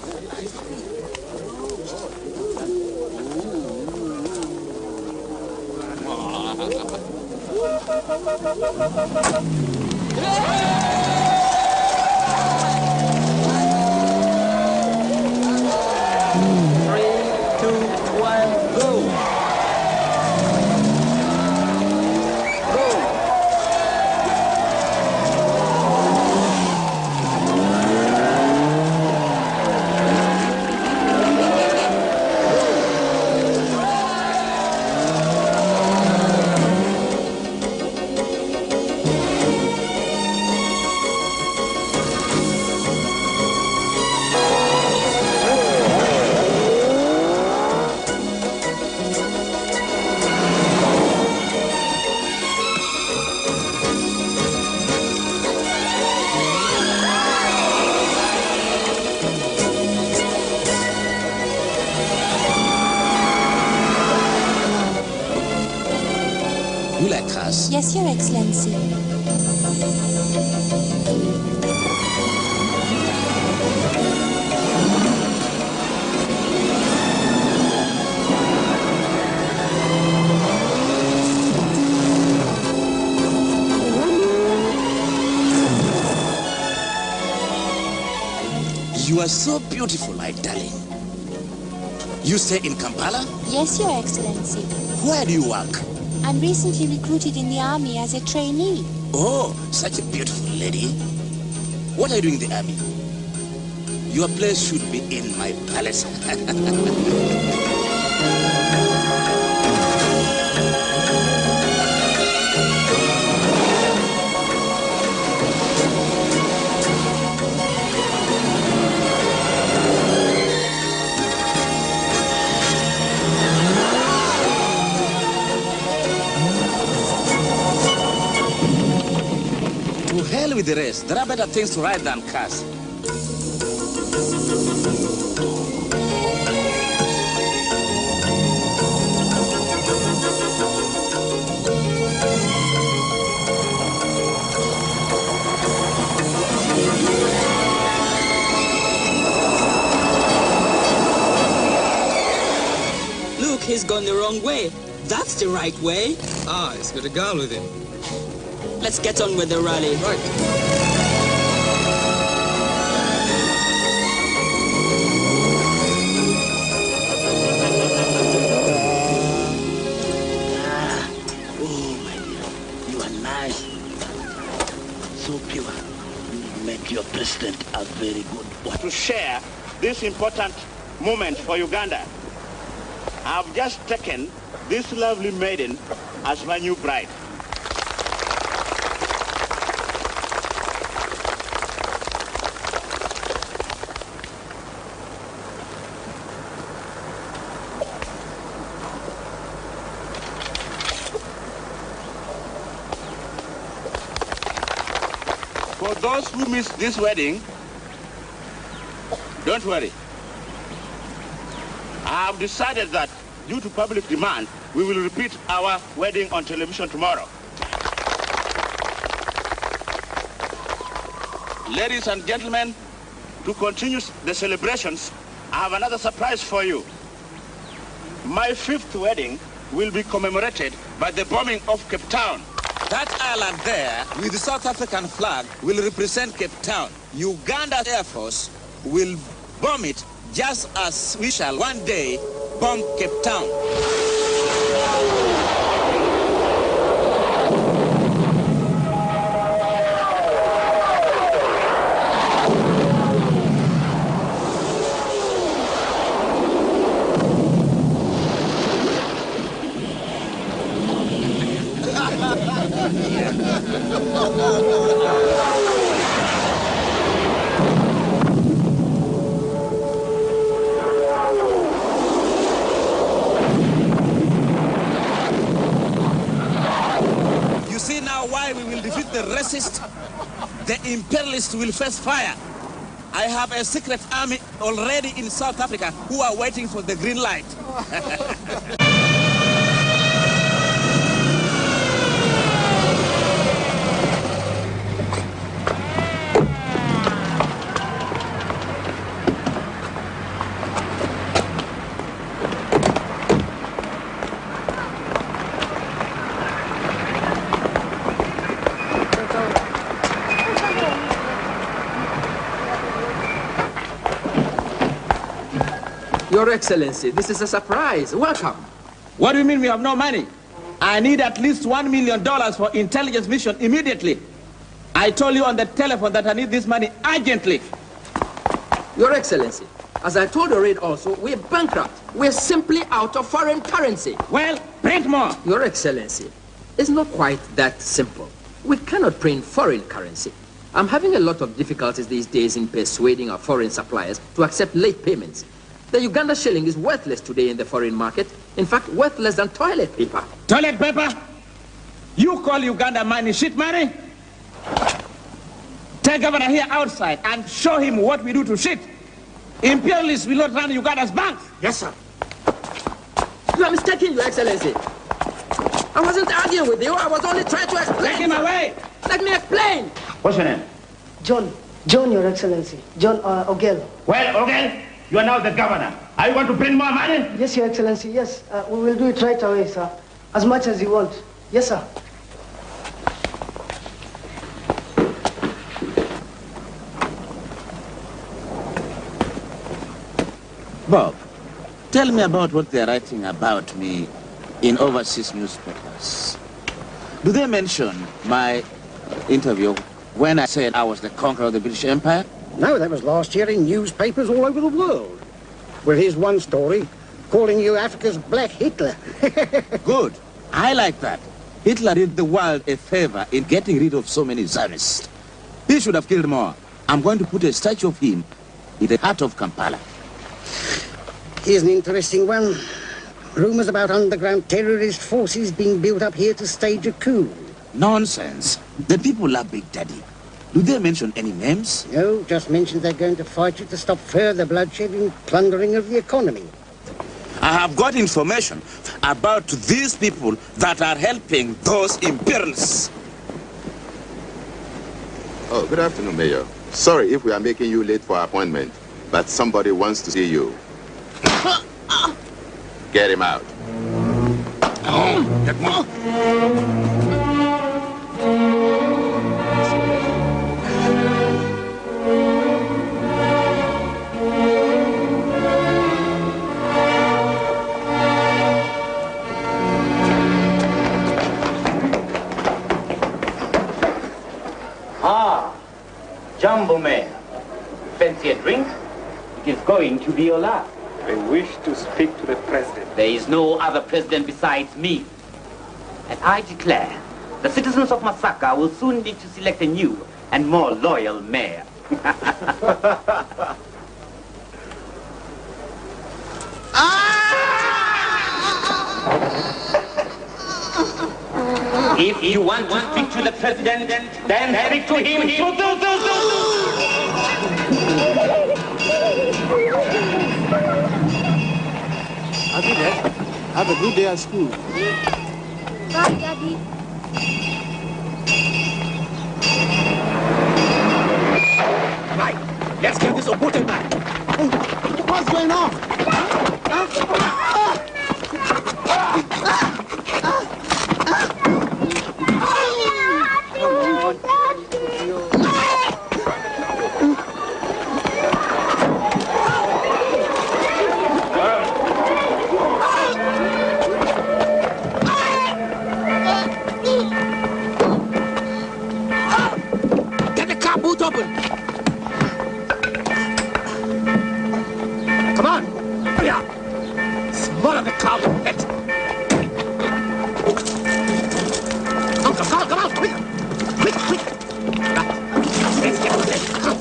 You like cars?
Yes, Your Excellency.
You are so beautiful, my darling. You stay in Kampala?
Yes, Your Excellency.
Where do you work?
I'm recently recruited in the army as a trainee.
Oh, such a beautiful lady. What are you doing in the army? Your place should be in my palace. To hell with the rest. There are better things to ride than cars.
Look, he's gone the wrong way. That's the right way.
Ah, he's got a girl with him.
Let's get on with the rally.
Right.
Oh, my dear, you are nice. So pure. You make your president a very good one.
To share this important moment for Uganda, I've just taken this lovely maiden as my new bride. For those who missed this wedding, don't worry. I have decided that due to public demand, we will repeat our wedding on television tomorrow. Ladies and gentlemen, to continue the celebrations, I have another surprise for you. My 5th wedding will be commemorated by the bombing of Cape Town.
That island there with the South African flag will represent Cape Town. Uganda Air Force will bomb it just as we shall one day bomb Cape Town. the racist, the imperialists will face fire. I have a secret army already in South Africa who are waiting for the green light.
Your Excellency, this is a surprise. Welcome.
What do you mean we have no money? I need at least $1 million for intelligence mission immediately. I told you on the telephone that I need this money urgently.
Your Excellency, as I told the raid also, we're bankrupt. We're simply out of foreign currency.
Well, print more.
Your Excellency, it's not quite that simple. We cannot print foreign currency. I'm having a lot of difficulties these days in persuading our foreign suppliers to accept late payments. The Uganda shilling is worthless today in the foreign market. In fact, worth less than toilet paper.
Toilet paper? You call Uganda money shit money? Tell Governor here outside and show him what we do to shit. Imperialists will not run Uganda's banks.
Yes, sir. You are mistaken, Your Excellency. I wasn't arguing with you. I was only trying to explain.
Take him away.
Let me explain.
What's your name?
John, Your Excellency. John Ogel.
Well, Ogel, you are now the governor. Are you going to print more money?
Yes, Your Excellency, yes. We will do it right away, sir. As much as you want. Yes, sir.
Bob, tell me about what they're writing about me in overseas newspapers. Do they mention my interview when I said I was the conqueror of the British Empire?
No, that was last year in newspapers all over the world. Well, here's one story, calling you Africa's Black Hitler.
Good. I like that. Hitler did the world a favor in getting rid of so many Zionists. He should have killed more. I'm going to put a statue of him in the heart of Kampala.
Here's an interesting one. Rumors about underground terrorist forces being built up here to stage a coup.
Nonsense. The people love Big Daddy. Do they mention any names?
No, just mentioned they're going to fight you to stop further bloodshed and plundering of the economy.
I have got information about these people that are helping those imperialists.
Oh, good afternoon, Mayor. Sorry if we are making you late for our appointment, but somebody wants to see you. Get him out.
Get more.
Jumbo Mayor, fancy a drink? It is going to be your last.
I wish to speak to the president.
There is no other president besides me. And I declare, the citizens of Masaka will soon need to select a new and more loyal mayor. If you want to speak to the president, then speak to him.
I'll be there. Have a good day at school.
Bye, Daddy.
Right, let's get this Obote back.
What's going on?
Get the car boot open. Come on. Hurry up. Smother the car with it. Come on, quick. Quick. Let's get on this. Go.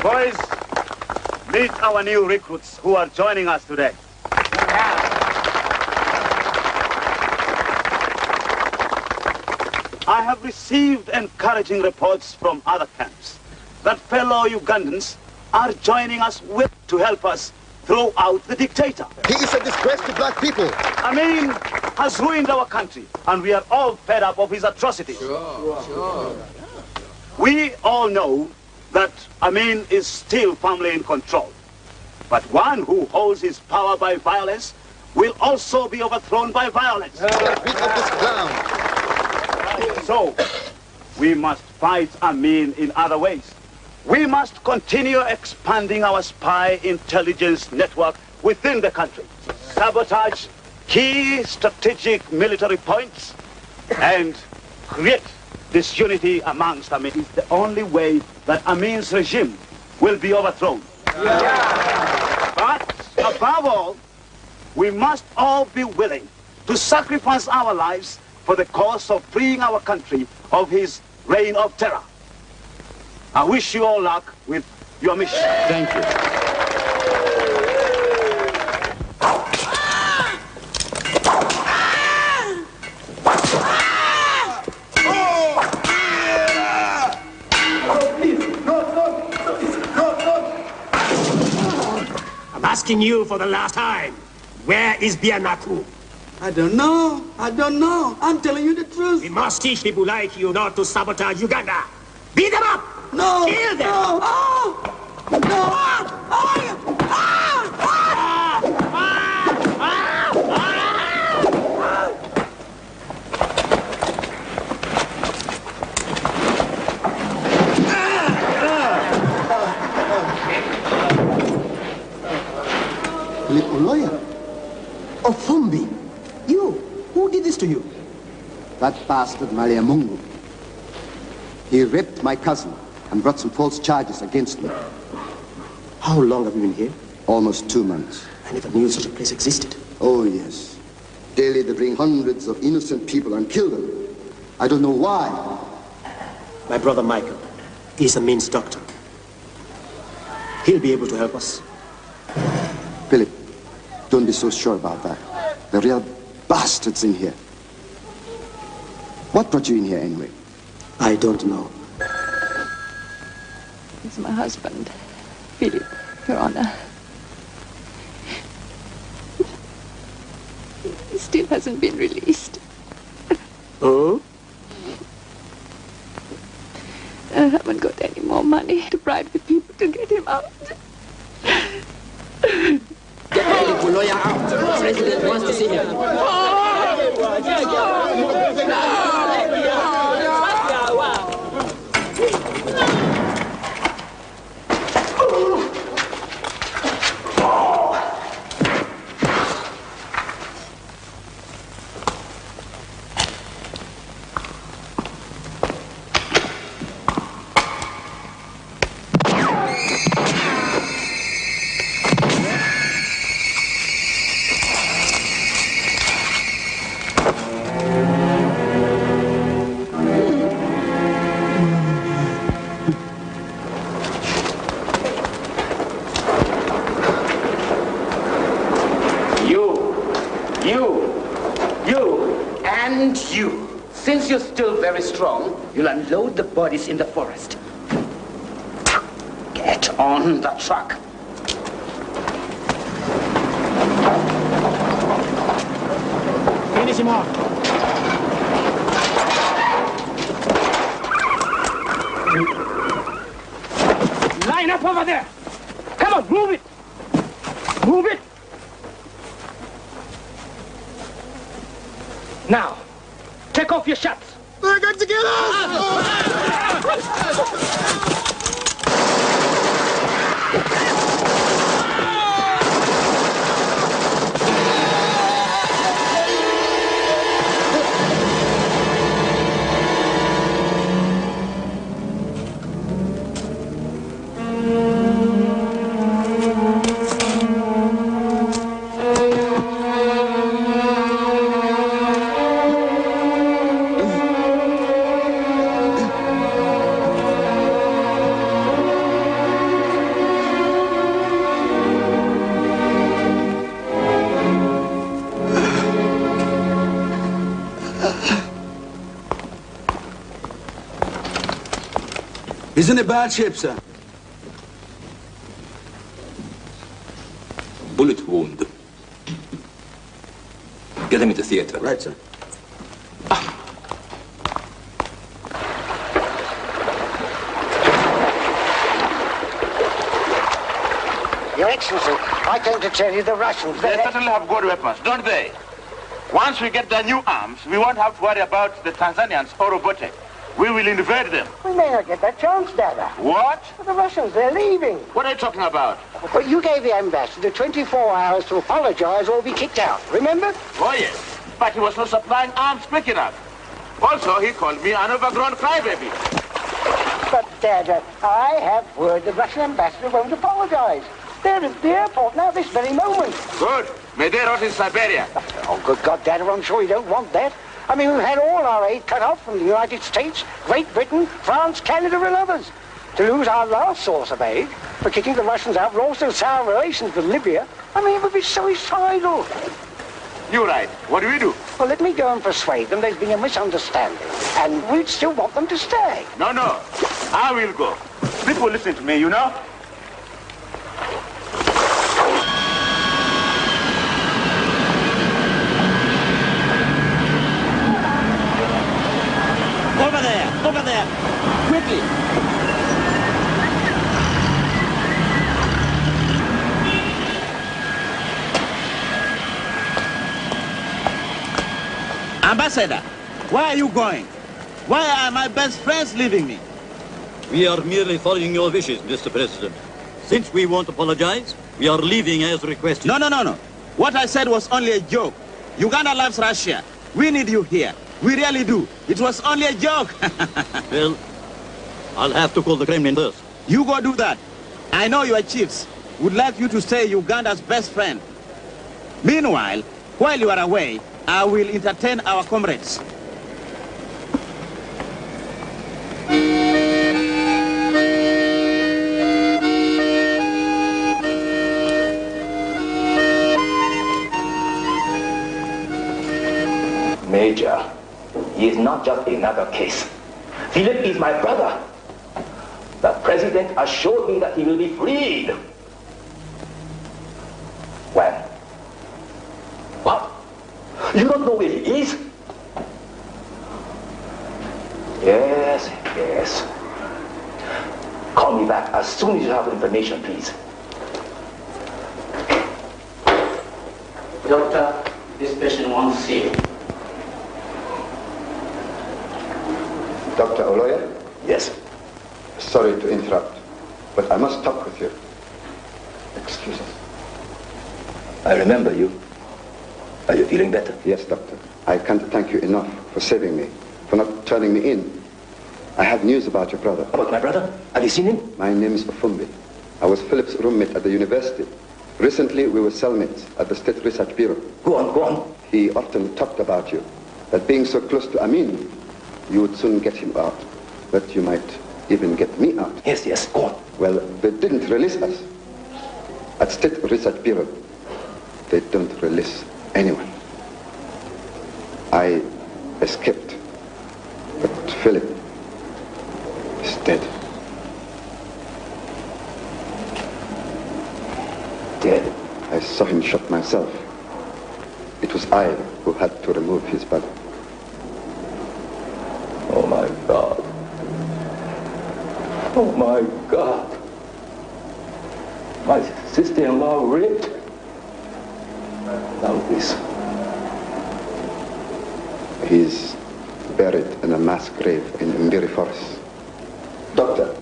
Boys, meet our new recruits who are joining us today. I have received encouraging reports from other camps that fellow Ugandans are joining us to help us throw out the dictator.
He is a disgrace to black people.
Amin has ruined our country, and we are all fed up of his atrocities.
Sure.
We all know that Amin is still firmly in control. But one who holds his power by violence will also be overthrown by violence.
Get rid of this clown.
So, we must fight Amin in other ways. We must continue expanding our spy intelligence network within the country, sabotage key strategic military points, and create disunity amongst Amin. It's the only way that Amin's regime will be overthrown. But above all, we must all be willing to sacrifice our lives for the cause of freeing our country of his reign of terror. I wish you all luck with your mission.
Thank you.
I'm asking you for the last time. Where is Bianaku?
I don't know. I'm telling you the truth.
We must teach people like you not to sabotage Uganda. Beat them up!
No!
Kill them!
No!
Philip Oloya. Ofumbi.
You? Who did this to you?
That bastard Maliamungu. He raped my cousin and brought some false charges against me.
How long have you been here?
Almost 2 months.
I never knew such a place existed.
Oh, yes. Daily they bring hundreds of innocent people and kill them. I don't know why.
My brother Michael is a means doctor. He'll be able to help us.
Philip, don't be so sure about that. The real bastards in here. What brought you in here anyway?
I don't know.
It's my husband, Philip, Your Honor. He still hasn't been released.
Oh?
I haven't got any more money to bribe the people to get him out.
Get Philip Oloya out. The president wants to see him.
Since you're still very strong, you'll unload the bodies in the forest. Get on the truck.
Finish him off. Line up over there. Come on, move it. Move it. Now, take off your shirts.
They're going to get us!
He's in a bad shape, sir.
Bullet wound. Get him into theater.
Right, sir.
Your Excellency, I came to tell you the Russians...
They certainly have good weapons, don't they? Once we get their new arms, we won't have to worry about the Tanzanians or Obote. We will invade them.
We may not get that chance, Dada.
What?
But the Russians, they're leaving.
What are you talking about?
Well, you gave the ambassador 24 hours to apologize or be kicked out, remember?
Oh, yes. But he was not supplying arms quick enough. Also, he called me an overgrown crybaby.
But, Dada, I have word the Russian ambassador won't apologize. They're at the airport now, this very moment.
Good. May they rot in Siberia.
Oh, good God, Dada, I'm sure you don't want that. I mean, we've had all our aid cut off from the United States, Great Britain, France, Canada, and others. To lose our last source of aid for kicking the Russians out, but also sour relations with Libya, I mean, it would be suicidal.
You're right. What do we do?
Well, let me go and persuade them there's been a misunderstanding, and we'd still want them to stay.
No, no. I will go. People listen to me, you know?
Over there, quickly. Ambassador, where are you going? Why are my best friends leaving me?
We are merely following your wishes, Mr. President. Since we won't apologize, we are leaving as requested.
No. What I said was only a joke. Uganda loves Russia. We need you here. We really do. It was only a joke.
Well, I'll have to call the Kremlin first.
You go do that. I know your chiefs would like you to stay Uganda's best friend. Meanwhile, while you are away, I will entertain our comrades.
Major, he is not just another case. Philip is my brother. The president assured me that he will be freed. When? What? You don't know where he is? Yes. Call me back as soon as you have information, please.
Doctor, this patient wants to see you.
Dr. Oloya?
Yes.
Sorry to interrupt, but I must talk with you. Excuse us.
I remember you. Are you feeling better?
Yes, doctor. I can't thank you enough for saving me, for not turning me in. I have news about your brother.
About my brother? Have you seen him?
My name is Ofumbi. I was Philip's roommate at the university. Recently, we were cellmates at the State Research Bureau.
Go on.
He often talked about you, that being so close to Amin, you would soon get him out, that you might even get me out.
Yes, go on.
Well, they didn't release us. At State Research Bureau, they don't release anyone. I escaped, but Philip is dead.
Dead?
I saw him shot myself. It was I who had to remove his body.
Oh my God. Oh my God. My sister-in-law raped. Now this.
He's buried in a mass grave in Mbiri Forest. Doctor,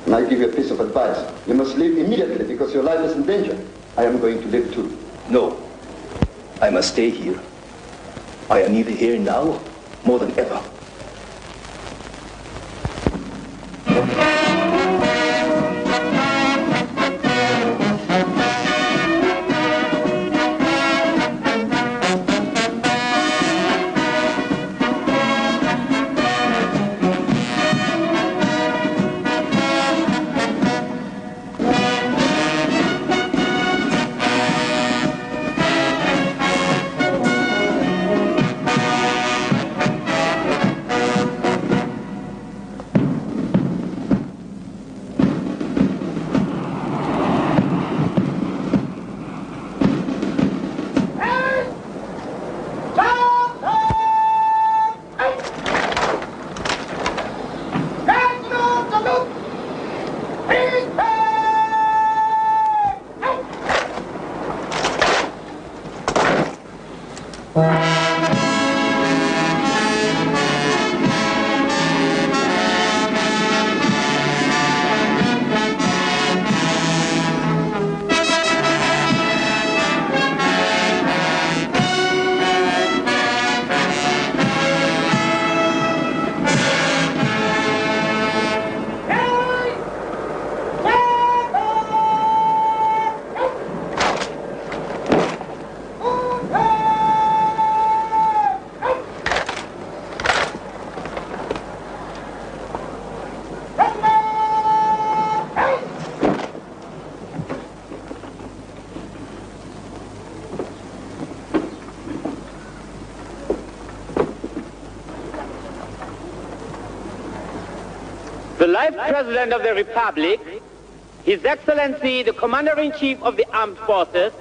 may I give you a piece of advice? You must leave immediately because your life is in danger. I am going to live too.
No. I must stay here. I am needed here now more than ever.
The life President of the Republic, His Excellency the Commander-in-Chief of the Armed Forces,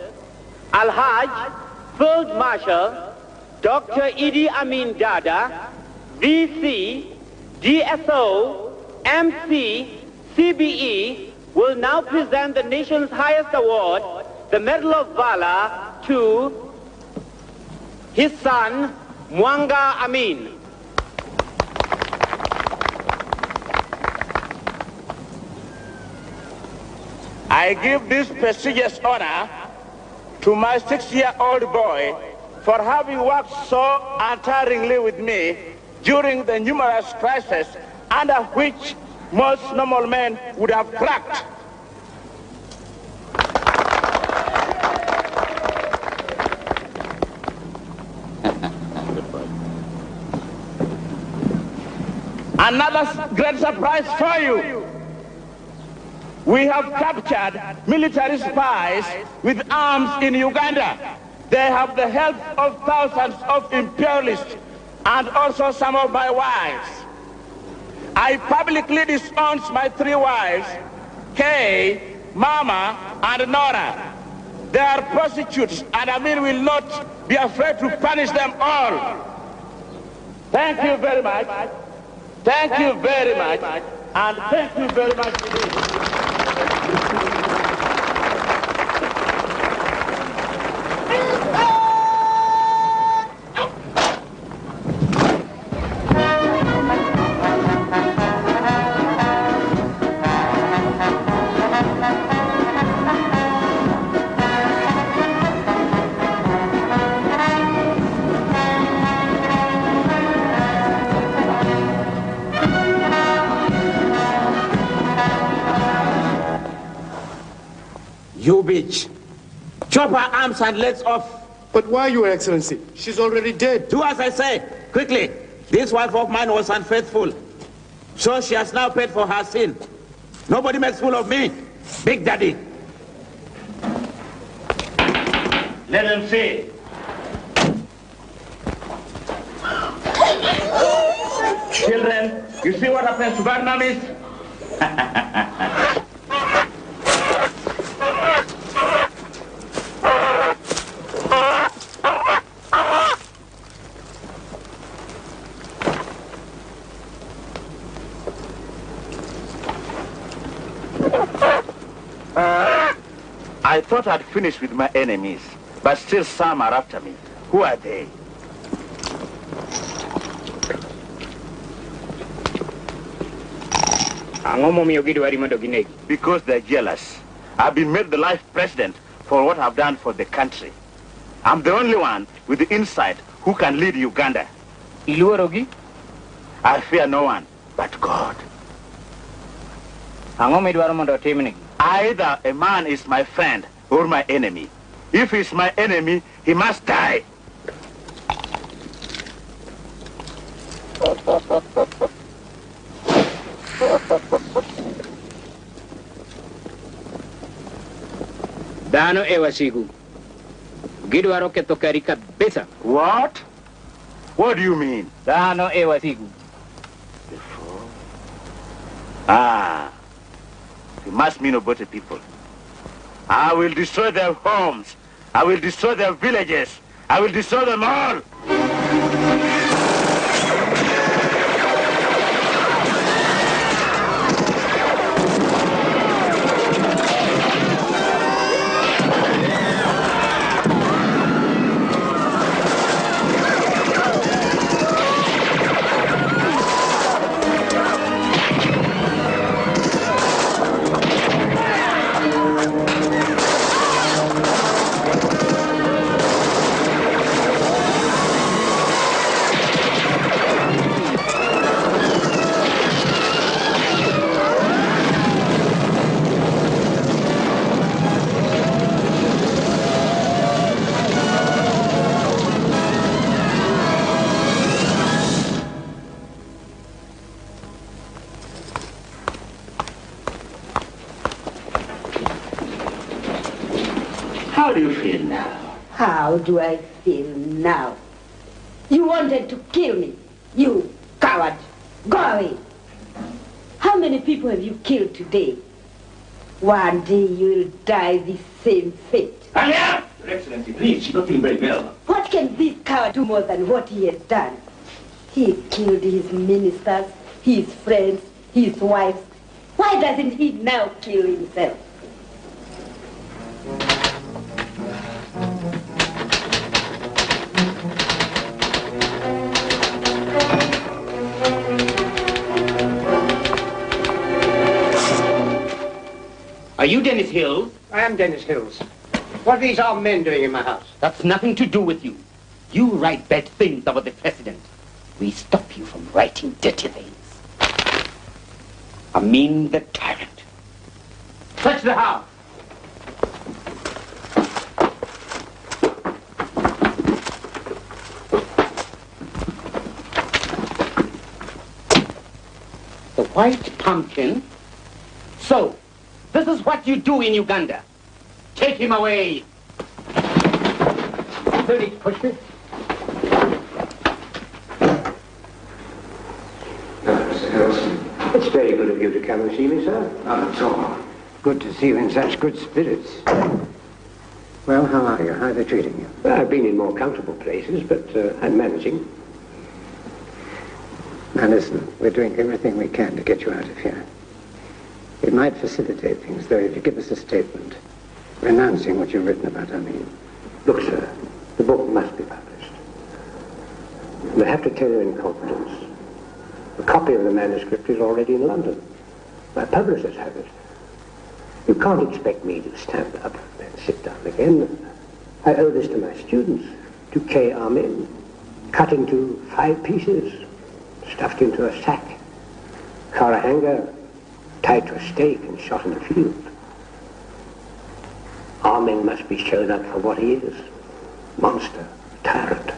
Al-Hajj Field Marshal Dr. Idi Amin Dada, VC, DSO, MC, CBE, will now present the nation's highest award, the Medal of Valor, to his son, Mwanga Amin.
I give this prestigious honor to my 6-year-old boy for having worked so untiringly with me during the numerous crises under which most normal men would have cracked. Another great surprise for you. We have captured military spies with arms in Uganda. They have the help of thousands of imperialists and also some of my wives. I publicly disowned my 3 wives, Kay, Mama, and Nora. They are prostitutes, and Amin will not be afraid to punish them all. Thank you very much. Thank you very much. And thank you very much indeed.
You bitch. Chop her arms and legs off.
But why, Your Excellency? She's already dead.
Do as I say, quickly. This wife of mine was unfaithful. So she has now paid for her sin. Nobody makes fool of me. Big Daddy.
Let them see. Children, you see what happens to Vietnamese?
thought I'd finished with my enemies, but still some are after me. Who are they? Because they're jealous. I've been made the life president for what I've done for the country. I'm the only one with the insight who can lead Uganda. I fear no one but God. Either a man is my friend or my enemy. If he's my enemy, he must die.
Dano ewasigu. Gidwaro ketho kari kabisa.
What? What do you mean?
Dano ewasigu.
You must mean about the people. I will destroy their homes. I will destroy their villages. I will destroy them all.
How do you feel now?
How do I feel now? You wanted to kill me, you coward. Go away. How many people have you killed today? One day you'll die the same fate.
Alia! Your Excellency, please, she's not feeling very well.
What can this coward do more than what he has done? He killed his ministers, his friends, his wives. Why doesn't he now kill himself?
Are you Dennis Hills?
I am Dennis Hills. What are these armed men doing in my house?
That's nothing to do with you. You write bad things about the president. We stop you from writing dirty things. Amin the tyrant. Search the house. The white pumpkin. So, this is what you do in Uganda. Take him away.
Don't need to push me.
Mr. Hilson. It's very good of you to come and see me, sir.
Not at all. Good to see you in such good spirits. Well, how are you? How are they treating you?
Well, I've been in more comfortable places, but I'm managing.
Now listen, we're doing everything we can to get you out of here. It might facilitate things, though, if you give us a statement renouncing what you've written about Amin.
Look, sir, the book must be published. And I have to tell you in confidence, a copy of the manuscript is already in London. My publishers have it. You can't expect me to stand up and sit down again. I owe this to my students, to K. Amin, cut into 5 pieces, stuffed into a sack, Karahanga, tied to a stake and shot in the field. Amin must be shown up for what he is. Monster, tyrant.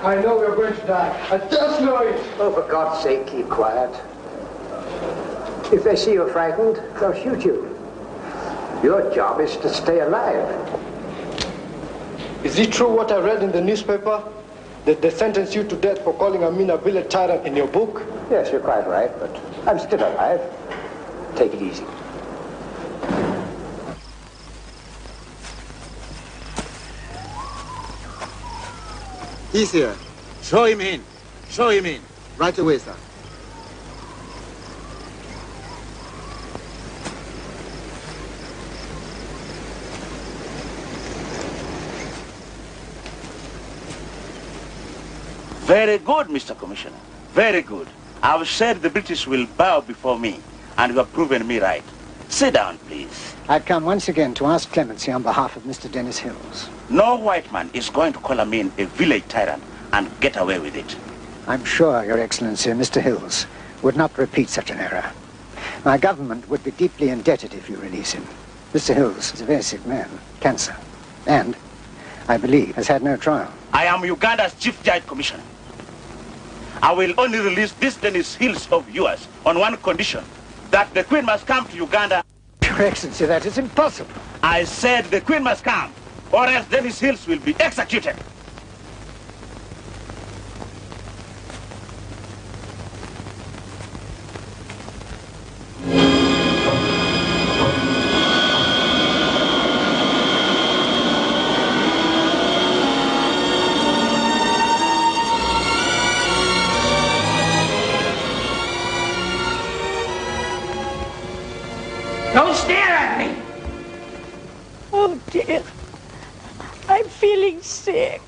I know we're going to die. I just know it.
Oh, for God's sake, keep quiet. If they see you're frightened, they'll shoot you. Your job is to stay alive.
Is it true what I read in the newspaper? That they sentenced you to death for calling Amin a village tyrant in your book?
Yes, you're quite right, but I'm still alive. Take it easy.
He's here.
Show him in. Show him in.
Right away, sir.
Very good, Mr. Commissioner. Very good. I've said the British will bow before me, and you have proven me right. Sit down, please.
I've come once again to ask clemency on behalf of Mr. Dennis Hills.
No white man is going to call me a village tyrant and get away with it.
I'm sure, Your Excellency, Mr. Hills would not repeat such an error. My government would be deeply indebted if you release him. Mr. Hills is a very sick man, cancer, and, I believe, has had no trial.
I am Uganda's Chief Judge Commissioner. I will only release this Dennis Hills of yours on one condition, that the Queen must come to Uganda.
Your Excellency, that is impossible.
I said the Queen must come, or else Dennis Hills will be executed.
Don't stare at me!
Oh dear, I'm feeling sick.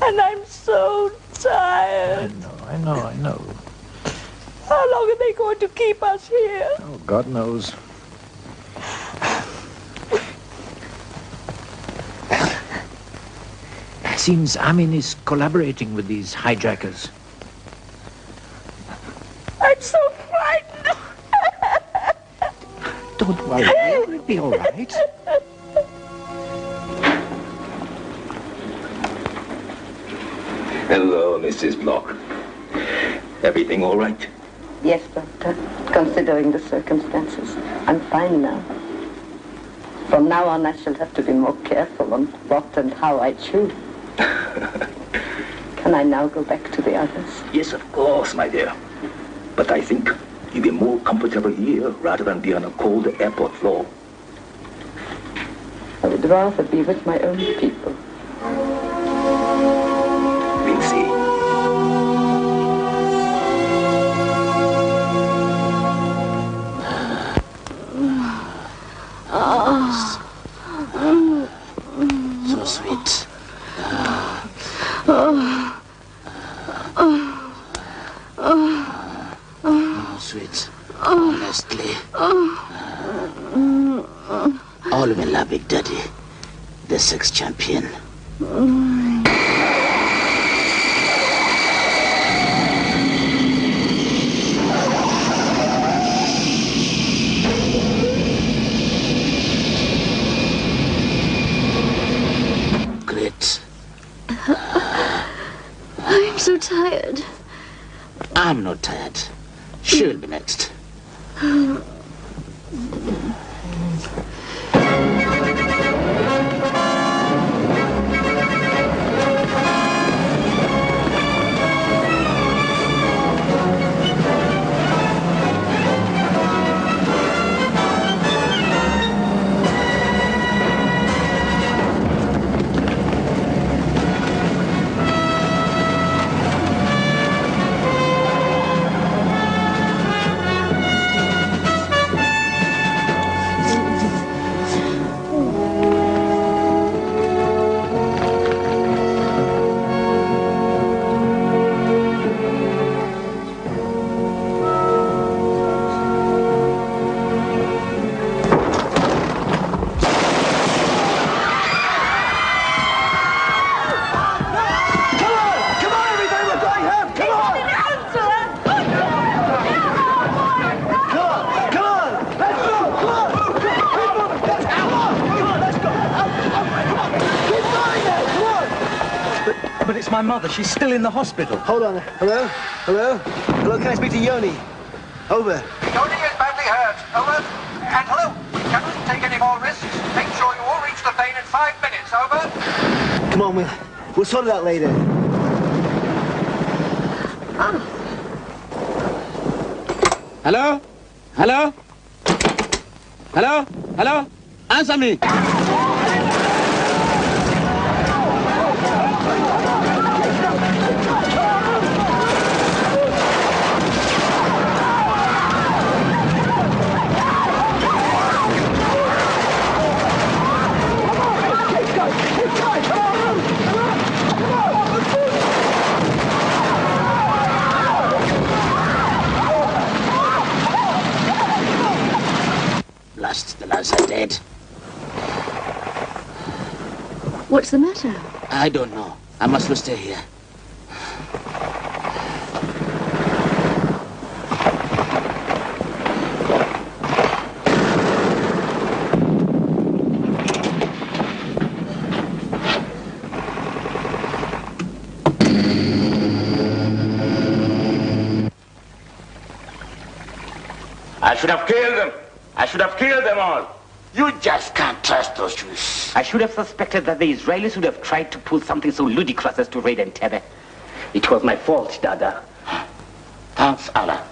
And I'm so tired.
I know.
How long are they going to keep us here?
Oh, God knows. It seems Amin is collaborating with these hijackers.
I'm so frightened.
Don't worry, it'll be all right.
Hello, Mrs. Block. Everything all right?
Yes, Doctor. Considering the circumstances, I'm fine now. From now on, I shall have to be more careful on what and how I chew. Can I now go back to the others?
Yes, of course, my dear. But I think you'll be more comfortable here rather than be on a cold airport floor.
I would rather be with my own people.
Vincy.
So sweet. Oh, sweet. Honestly. All will love Big Daddy, the sex champion. Great.
I'm so tired.
I'm not tired. She'll be next.
But it's my mother. She's still in the hospital.
Hold on. Hello? Hello? Hello, can I speak to Yoni? Over.
Yoni is badly hurt. Over. And hello. We cannot take any more risks. Make sure you all reach the plane in 5 minutes. Over.
Come on, we'll sort it out later.
Hello? Hello? Hello? Hello? Answer me!
others are dead.
What's the matter?
I don't know. I must stay here.
I should have killed them. I should have killed them all. You just can't trust those Jews.
I should have suspected that the Israelis would have tried to pull something so ludicrous as to raid Entebbe. It was my fault, Dada.
Thanks, Allah.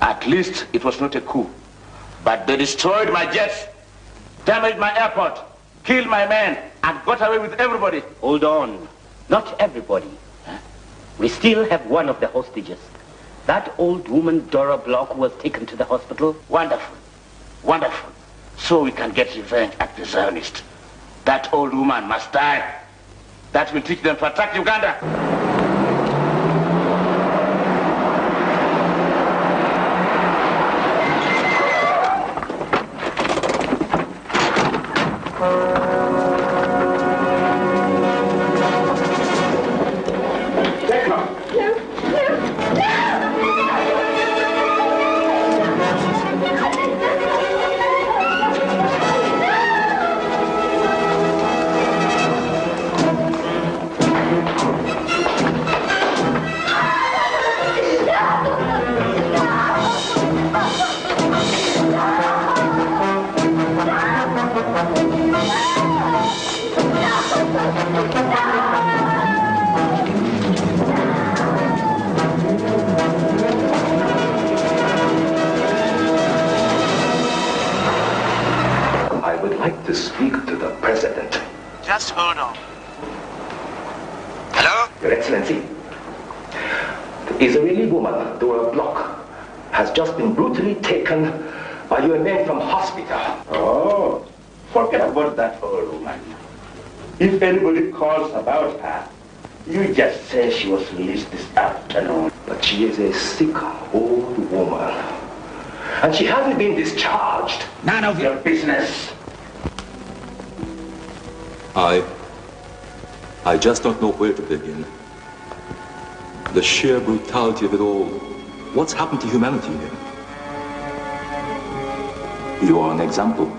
At least it was not a coup. But they destroyed my jets, damaged my airport, killed my men, and got away with everybody.
Hold on. Not everybody. We still have one of the hostages. That old woman, Dora Block, was taken to the hospital.
Wonderful. Wonderful. So we can get revenge at the Zionists. That old woman must die. That will teach them to attack Uganda.
To speak to the President.
Just hold on.
Hello? Your Excellency, the Israeli woman, Dora Block, has just been brutally taken by your men from hospital.
Oh, forget about that old woman. If anybody calls about her, you just say she was released this afternoon.
But she is a sick old woman. And she hasn't been discharged.
None of your business.
I just don't know where to begin. The sheer brutality of it all. What's happened to humanity here? You are an example.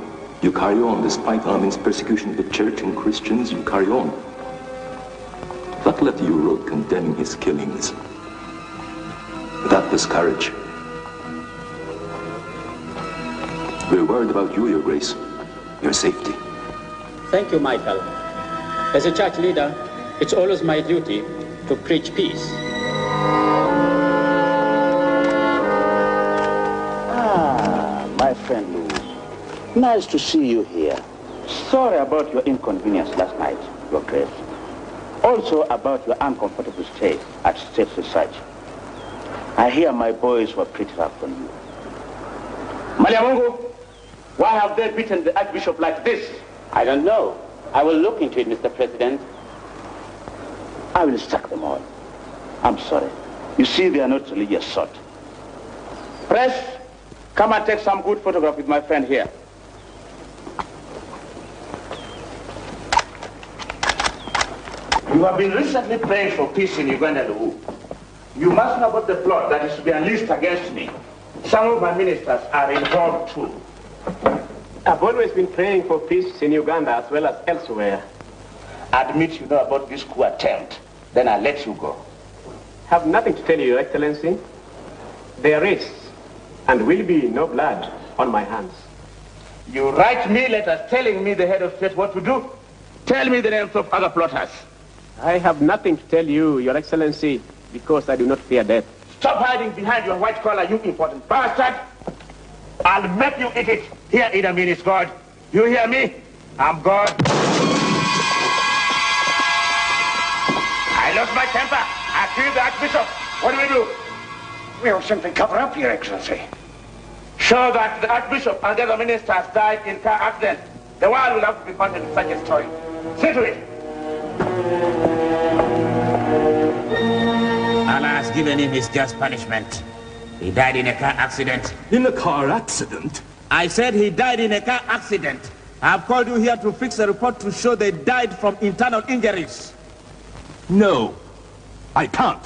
You carry on despite Armin's persecution of the church and Christians. You carry on. That letter you wrote condemning his killings. That was courage. We're worried about you, Your Grace. Your safety.
Thank you, Michael. As a church leader, it's always my duty to preach peace.
My friend Lou, nice to see you here. Sorry about your inconvenience last night, Your Grace. Also about your uncomfortable stay at State Research. I hear my boys were pretty rough on you.
Maliamungu, why have they beaten the Archbishop like this?
I don't know. I will look into it, Mr. President. I will sack them all. I'm sorry. You see, they are not religious sort.
Press, come and take some good photograph with my friend here. You have been recently praying for peace in Uganda, Luhu. You must know about the plot that is to be unleashed against me. Some of my ministers are involved too.
I've always been praying for peace in Uganda as well as elsewhere.
Admit you know about this coup attempt, then I'll let you go.
Have nothing to tell you, Your Excellency. There is and will be no blood on my hands.
You write me letters telling me the head of state what to do. Tell me the names of other plotters.
I have nothing to tell you, Your Excellency, because I do not fear death.
Stop hiding behind your white collar, you important bastard. I'll make you eat it. Here, Idi Amin is God. You hear me? I'm God. I lost my temper. I killed the Archbishop. What do we do?
We'll simply cover up, Your Excellency.
Show that the Archbishop and the other ministers died in car accident. The world will have to be content with such a story. See to it.
Allah has given him his just punishment. He died in a car accident.
In a car accident?
I said he died in a car accident. I've called you here to fix a report to show they died from internal injuries.
No, I can't.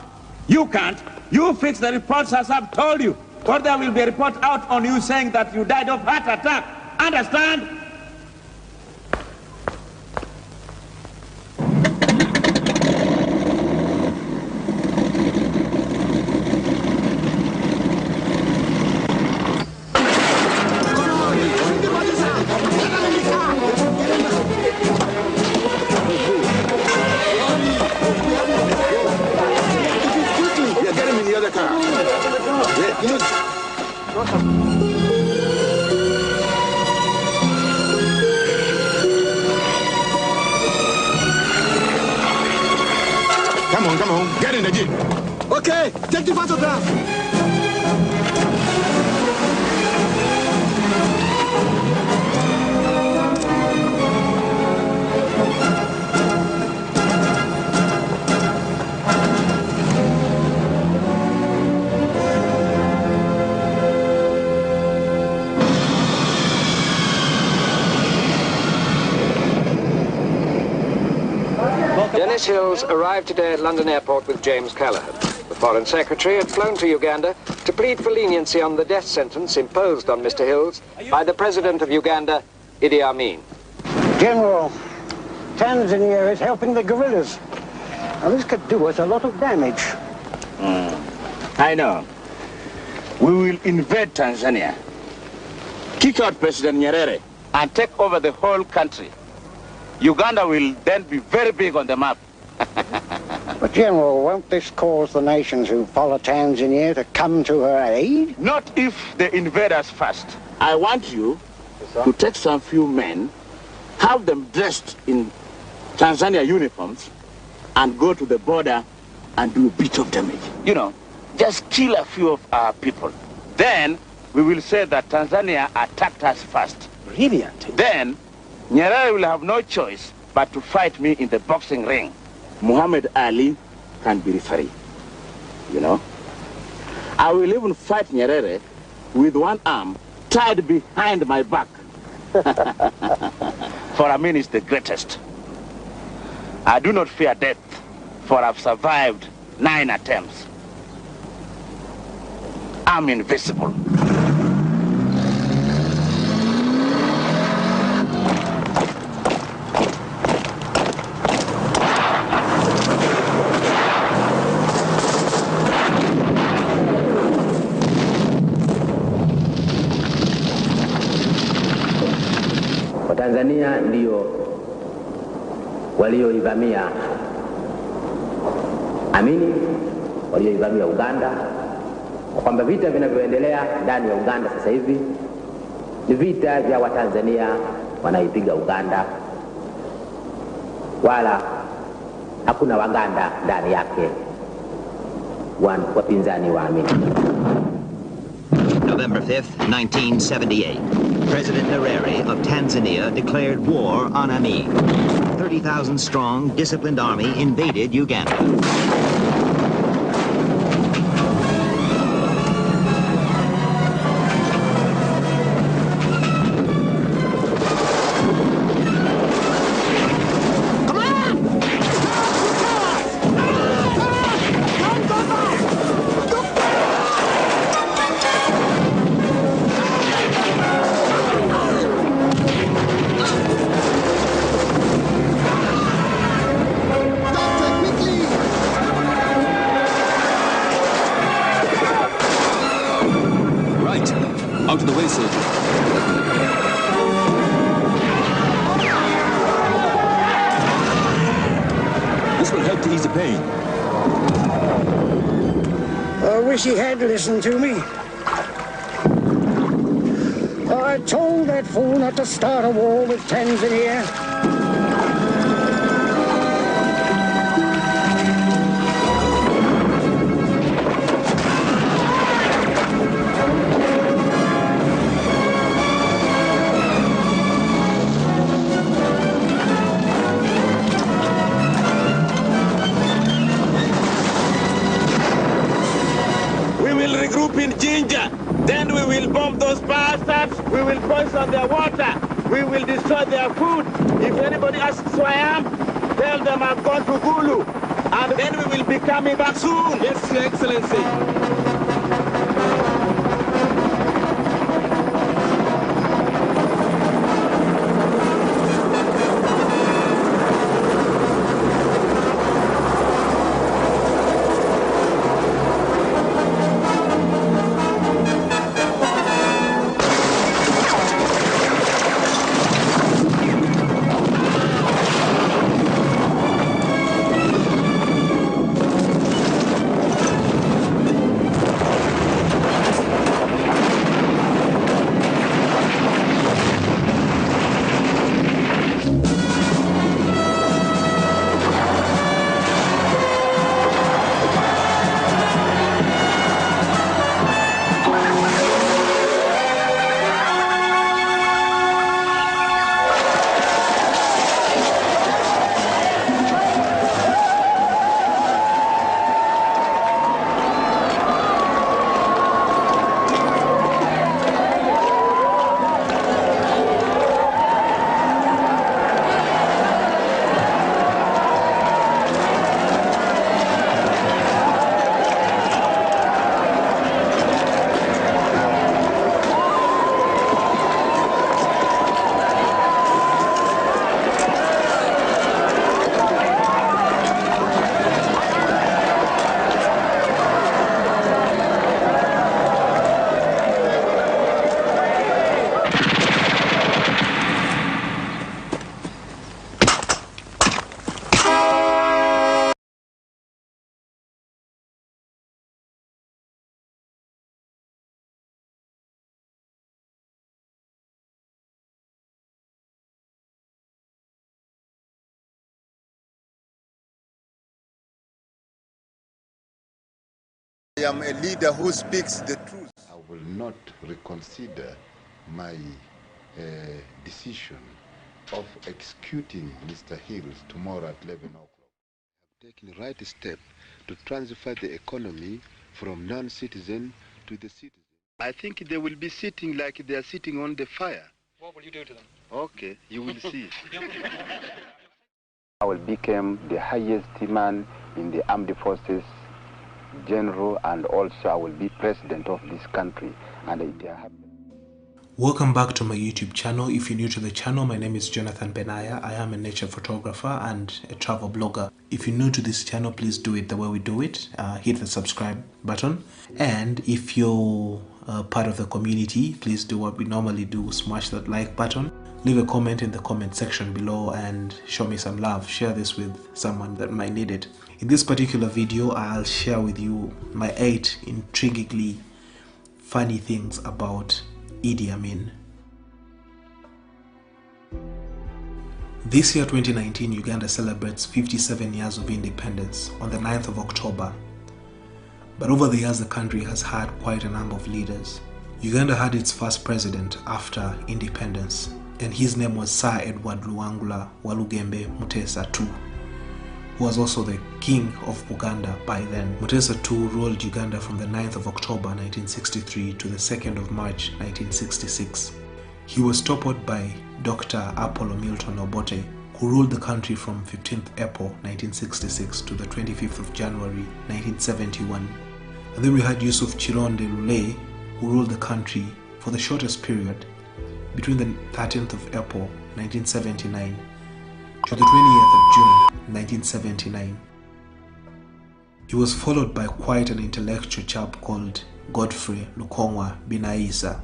You can't. You fix the reports as I've told you. Or there will be a report out on you saying that you died of heart attack. Understand?
Come on, get in the jeep.
Okay, take the photograph.
Dennis Hills arrived today at London Airport with James Callaghan. The Foreign Secretary had flown to Uganda to plead for leniency on the death sentence imposed on Mr. Hills by the President of Uganda, Idi Amin.
General, Tanzania is helping the guerrillas. Now, this could do us a lot of damage.
I know. We will invade Tanzania, kick out President Nyerere, and take over the whole country. Uganda will then be very big on the map.
But, General, won't this cause the nations who follow Tanzania to come to her aid?
Not if they invade us first. I want you to take some few men, have them dressed in Tanzania uniforms, and go to the border and do a bit of damage. You know, just kill a few of our people. Then we will say that Tanzania attacked us first.
Brilliant.
Then Nyerere will have no choice but to fight me in the boxing ring. Muhammad Ali can be referee, you know. I will even fight Nyerere with one arm tied behind my back. For Amin is the greatest. I do not fear death, for I've survived 9 attempts. I'm invisible.
Tanzania ndio walioivamia Amini, walioivamia Uganda, kwamba vita vinavyoendelea ndani ya Uganda sasa hivi ni vita vya Watanzania wanaipiga Uganda, wala hakuna Waganda ndani yake wapinzani wa Amini.
November 5th, 1978. President Nyerere of Tanzania declared war on Amin. 30,000 strong, disciplined army invaded Uganda.
Out of the way, soldier. This will help to ease the pain.
I wish he had listened to me. I told that fool not to start a war with Tanzania.
We will regroup in Jinja. Then we will bomb those power stations. We will poison their water. We will destroy their food. If anybody asks who I am, tell them I've gone to Gulu. And then we will be coming back soon. Yes, Your Excellency.
I am a leader who speaks the truth.
I will not reconsider my decision of executing Mr. Hills tomorrow at 11 o'clock. I have taken the right step to transfer the economy from non-citizen to the citizen. I think they will be sitting like they are sitting on the fire.
What will you do to them?
Okay, you will see.
I will become the highest man in the armed forces, general, and also I will be president of this country. And
Welcome back to my YouTube channel. If you're new to the channel, my name is Jonathan Benaya. I am a nature photographer and a travel blogger. If you're new to this channel, please do it the way we do it. Hit the subscribe button. And if you're part of the community, please do what we normally do, smash that like button. Leave a comment in the comment section below and show me some love. Share this with someone that might need it. In this particular video, I'll share with you my 8 intriguingly funny things about Idi Amin. This year, 2019, Uganda celebrates 57 years of independence on the 9th of October. But over the years, the country has had quite a number of leaders. Uganda had its first president after independence, and his name was Sir Edward Luwangula Walugembe Mutesa II, who was also the king of Buganda by then. Mutesa II ruled Uganda from the 9th of October 1963 to the 2nd of March 1966. He was toppled by Dr. Apollo Milton Obote, who ruled the country from 15th April 1966 to the 25th of January 1971. And then we had Yusuf Chironde Lule, who ruled the country for the shortest period, between the 13th of April 1979 to the 20th of June 1979. He was followed by quite an intellectual chap called Godfrey Lukongwa Binaisa,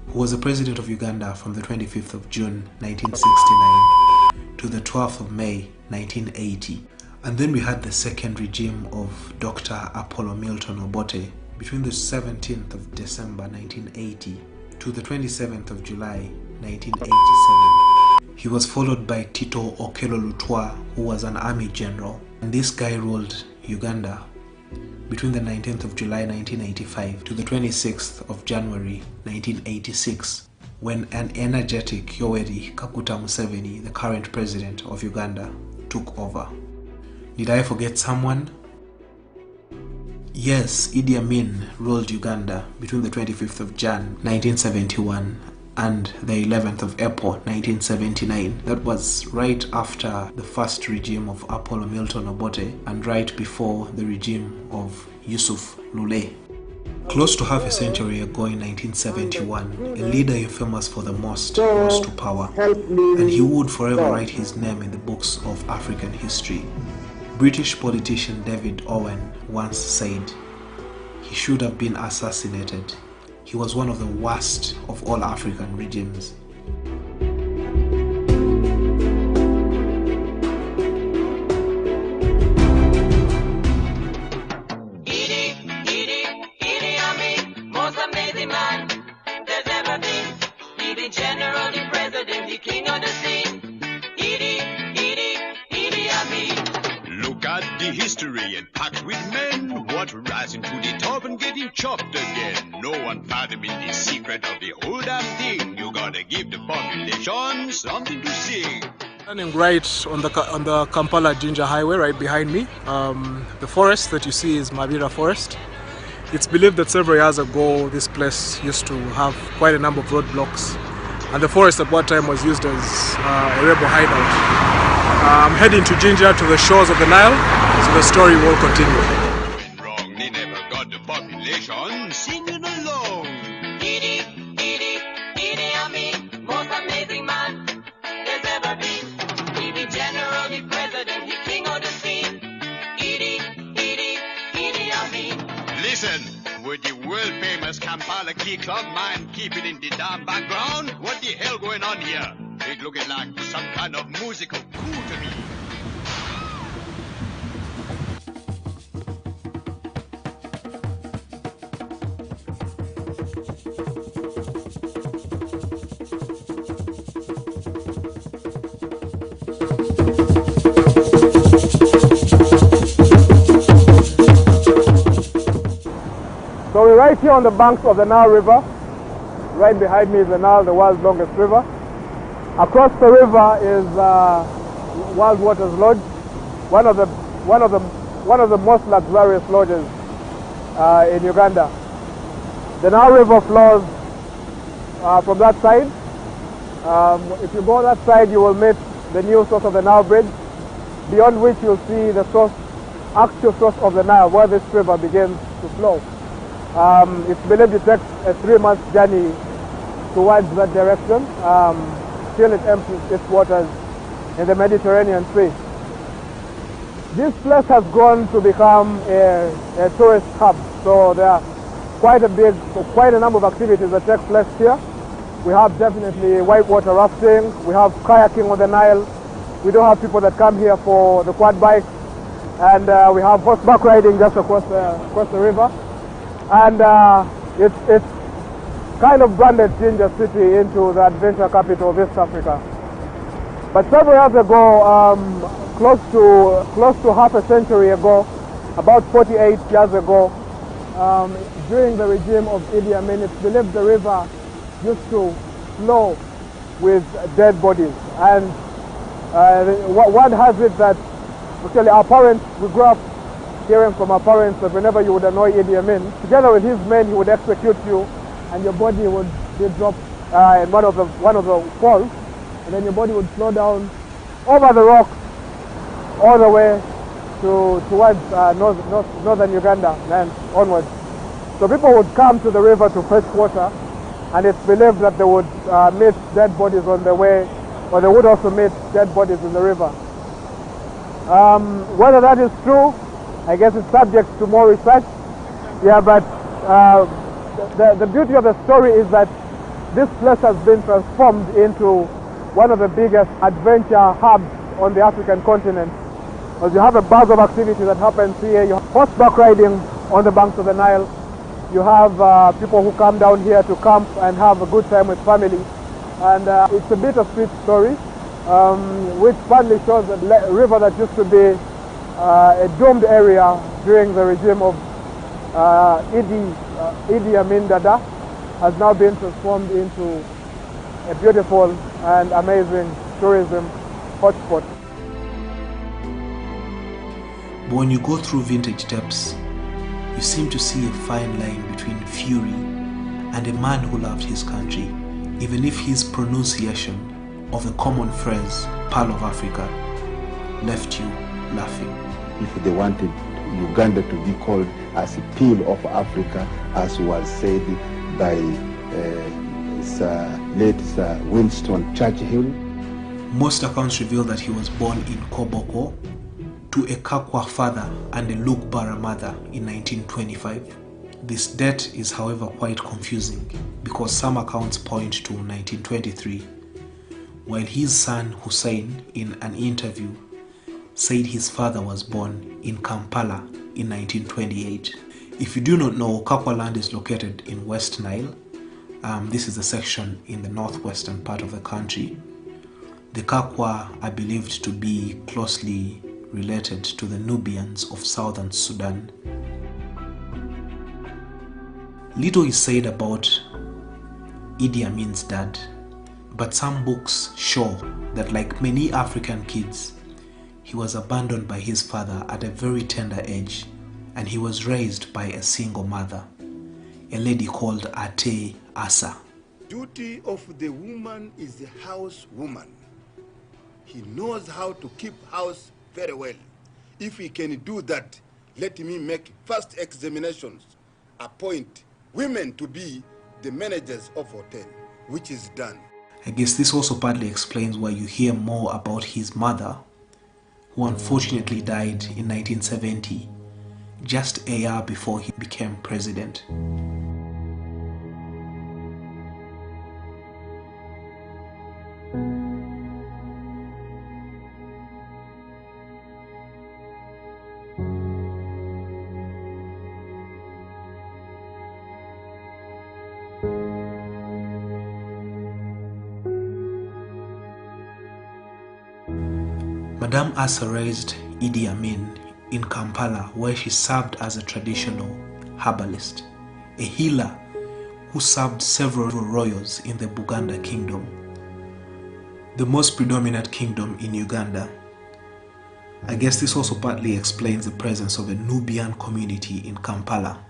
who was the president of Uganda from the 25th of June 1969 to the 12th of May 1980. And then we had the second regime of Dr. Apollo Milton Obote between the 17th of December 1980 to the 27th of July 1987. He was followed by Tito Okello Lutwa, who was an army general. And this guy ruled Uganda between the 19th of July 1985 to the 26th of January 1986, when an energetic Yoweri Kaguta Museveni, the current president of Uganda, took over. Did I forget someone? Yes, Idi Amin ruled Uganda between the 25th of Jan 1971 and the 11th of April 1979. That was right after the first regime of Apollo Milton Obote and right before the regime of Yusuf Lule. Close to half a century ago in 1971, a leader infamous for the most rose to power, and he would forever write his name in the books of African history. British politician David Owen once said, "He should have been assassinated. He was one of the worst of all African regimes."
History and packed with men, what rising to the top and getting chopped again. No one fathoming the secret of the whole damn thing. You gotta give the population something to sing.
Standing right on the Kampala Jinja Highway, right behind me. The forest that you see is Mabira Forest. It's believed that several years ago this place used to have quite a number of roadblocks, and the forest at one time was used as a rebel hideout. I'm heading to Jinja, to the shores of the Nile, so the story will continue.
Wrong, they never got the population singing along. Idi Amin, most amazing man there's ever been. He be general, the president, he king of the scene. Idi Amin. Listen, with the world famous Kampala Key Club mind keeping in the damn background, what the hell going on here? It looking like some kind of musical coup to me.
So we're right here on the banks of the Nile River. Right behind me is the Nile, the world's longest river. Across the river is Wild Waters Lodge, one of the most luxurious lodges in Uganda. The Nile River flows from that side. If you go that side, you will meet the new source of the Nile Bridge, beyond which you'll see the actual source of the Nile, where this river begins to flow. It's believed it takes a 3-month journey towards that direction. Till it empties its waters in the Mediterranean Sea. This place has grown to become a tourist hub, so there are quite a number of activities that take place here. We have definitely whitewater rafting, we have kayaking on the Nile, we do have people that come here for the quad bikes, and we have horseback riding just across the river. And it's kind of branded Jinja City into the adventure capital of East Africa. But several years ago, close to half a century ago, about 48 years ago, during the regime of Idi Amin, it's believed the river used to flow with dead bodies. And one has it that actually our parents, we grew up hearing from our parents that whenever you would annoy Idi Amin, together with his men, he would execute you, and your body would be dropped in one of the falls, and then your body would flow down over the rocks all the way towards northern Uganda and onwards. So people would come to the river to fetch water, and it's believed that they would meet dead bodies on the way, or they would also meet dead bodies in the river. Whether that is true, I guess it's subject to more research. Yeah, but the beauty of the story is that this place has been transformed into one of the biggest adventure hubs on the African continent. Because you have a buzz of activity that happens here. You have horseback riding on the banks of the Nile. You have people who come down here to camp and have a good time with family. And it's a bittersweet story, which partly shows that the river that used to be a domed area during the regime of Idi Amin Dada has now been transformed into a beautiful and amazing tourism hotspot.
But when you go through vintage tapes, you seem to see a fine line between fury and a man who loved his country, even if his pronunciation of the common phrase, Pearl of Africa, left you laughing.
If they wanted Uganda to be called as a Pearl of Africa, as was said by late Sir Winston Churchill.
Most accounts reveal that he was born in Koboko to a Kakwa father and a Lukbara mother in 1925. This date is, however, quite confusing because some accounts point to 1923, while his son Hussein, in an interview, said his father was born in Kampala in 1928. If you do not know, Kakwa land is located in West Nile. This is a section in the northwestern part of the country. The Kakwa are believed to be closely related to the Nubians of southern Sudan. Little is said about Idi Amin's dad, but some books show that, like many African kids, he was abandoned by his father at a very tender age, and he was raised by a single mother, a lady called Ate Asa.
Duty of the woman is the house woman. He knows how to keep house very well. If he can do that, let me make first examinations, appoint women to be the managers of hotel, which is done.
I guess this also partly explains why you hear more about his mother, who unfortunately died in 1970, just a year before he became president. Madame Asa raised Idi Amin in Kampala, where she served as a traditional herbalist, a healer who served several royals in the Buganda kingdom, the most predominant kingdom in Uganda. I guess this also partly explains the presence of a Nubian community in Kampala.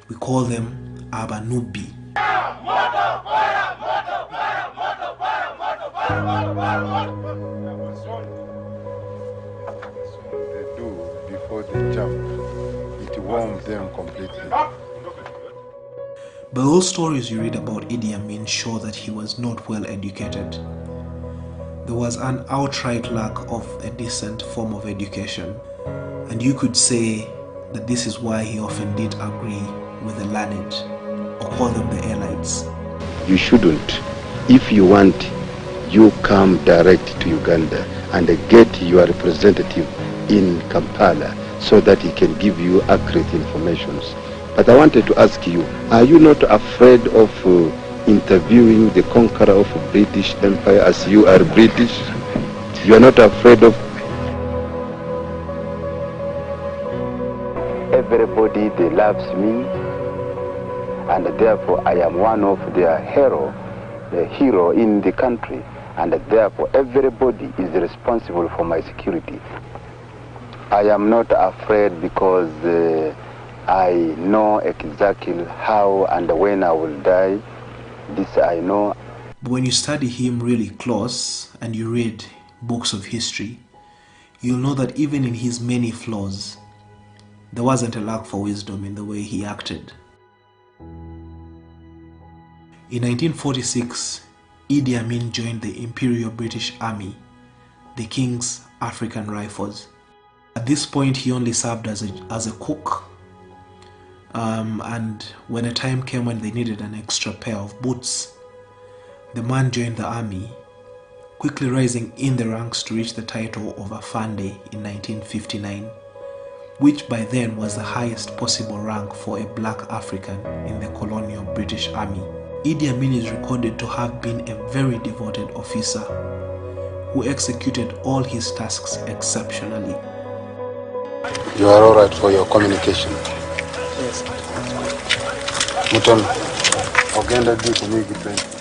We call them Abanubi.
Before they jump, it warms them completely.
But all stories you read about Idi Amin show that he was not well educated. There was an outright lack of a decent form of education, and you could say that this is why he often did agree with the learned, or call them the elites.
You shouldn't. If you want, you come direct to Uganda and get your representative in Kampala so that he can give you accurate information. But I wanted to ask you, are you not afraid of interviewing the conqueror of the British Empire as you are British? You are not afraid of... Everybody, they loves me, and therefore I am one of their hero in the country, and therefore everybody is responsible for my security. I am not afraid because I know exactly how and when I will die. This I know.
But when you study him really close and you read books of history, you'll know that even in his many flaws, there wasn't a lack for wisdom in the way he acted. In 1946, Idi Amin joined the Imperial British Army, the King's African Rifles. At this point, he only served as a cook, and when a time came when they needed an extra pair of boots, the man joined the army, quickly rising in the ranks to reach the title of Afande in 1959, which by then was the highest possible rank for a black African in the colonial British Army. Idi Amin is recorded to have been a very devoted officer who executed all his tasks exceptionally.
You are all right for your communication? Yes. Muton, ogenda di kumigi train.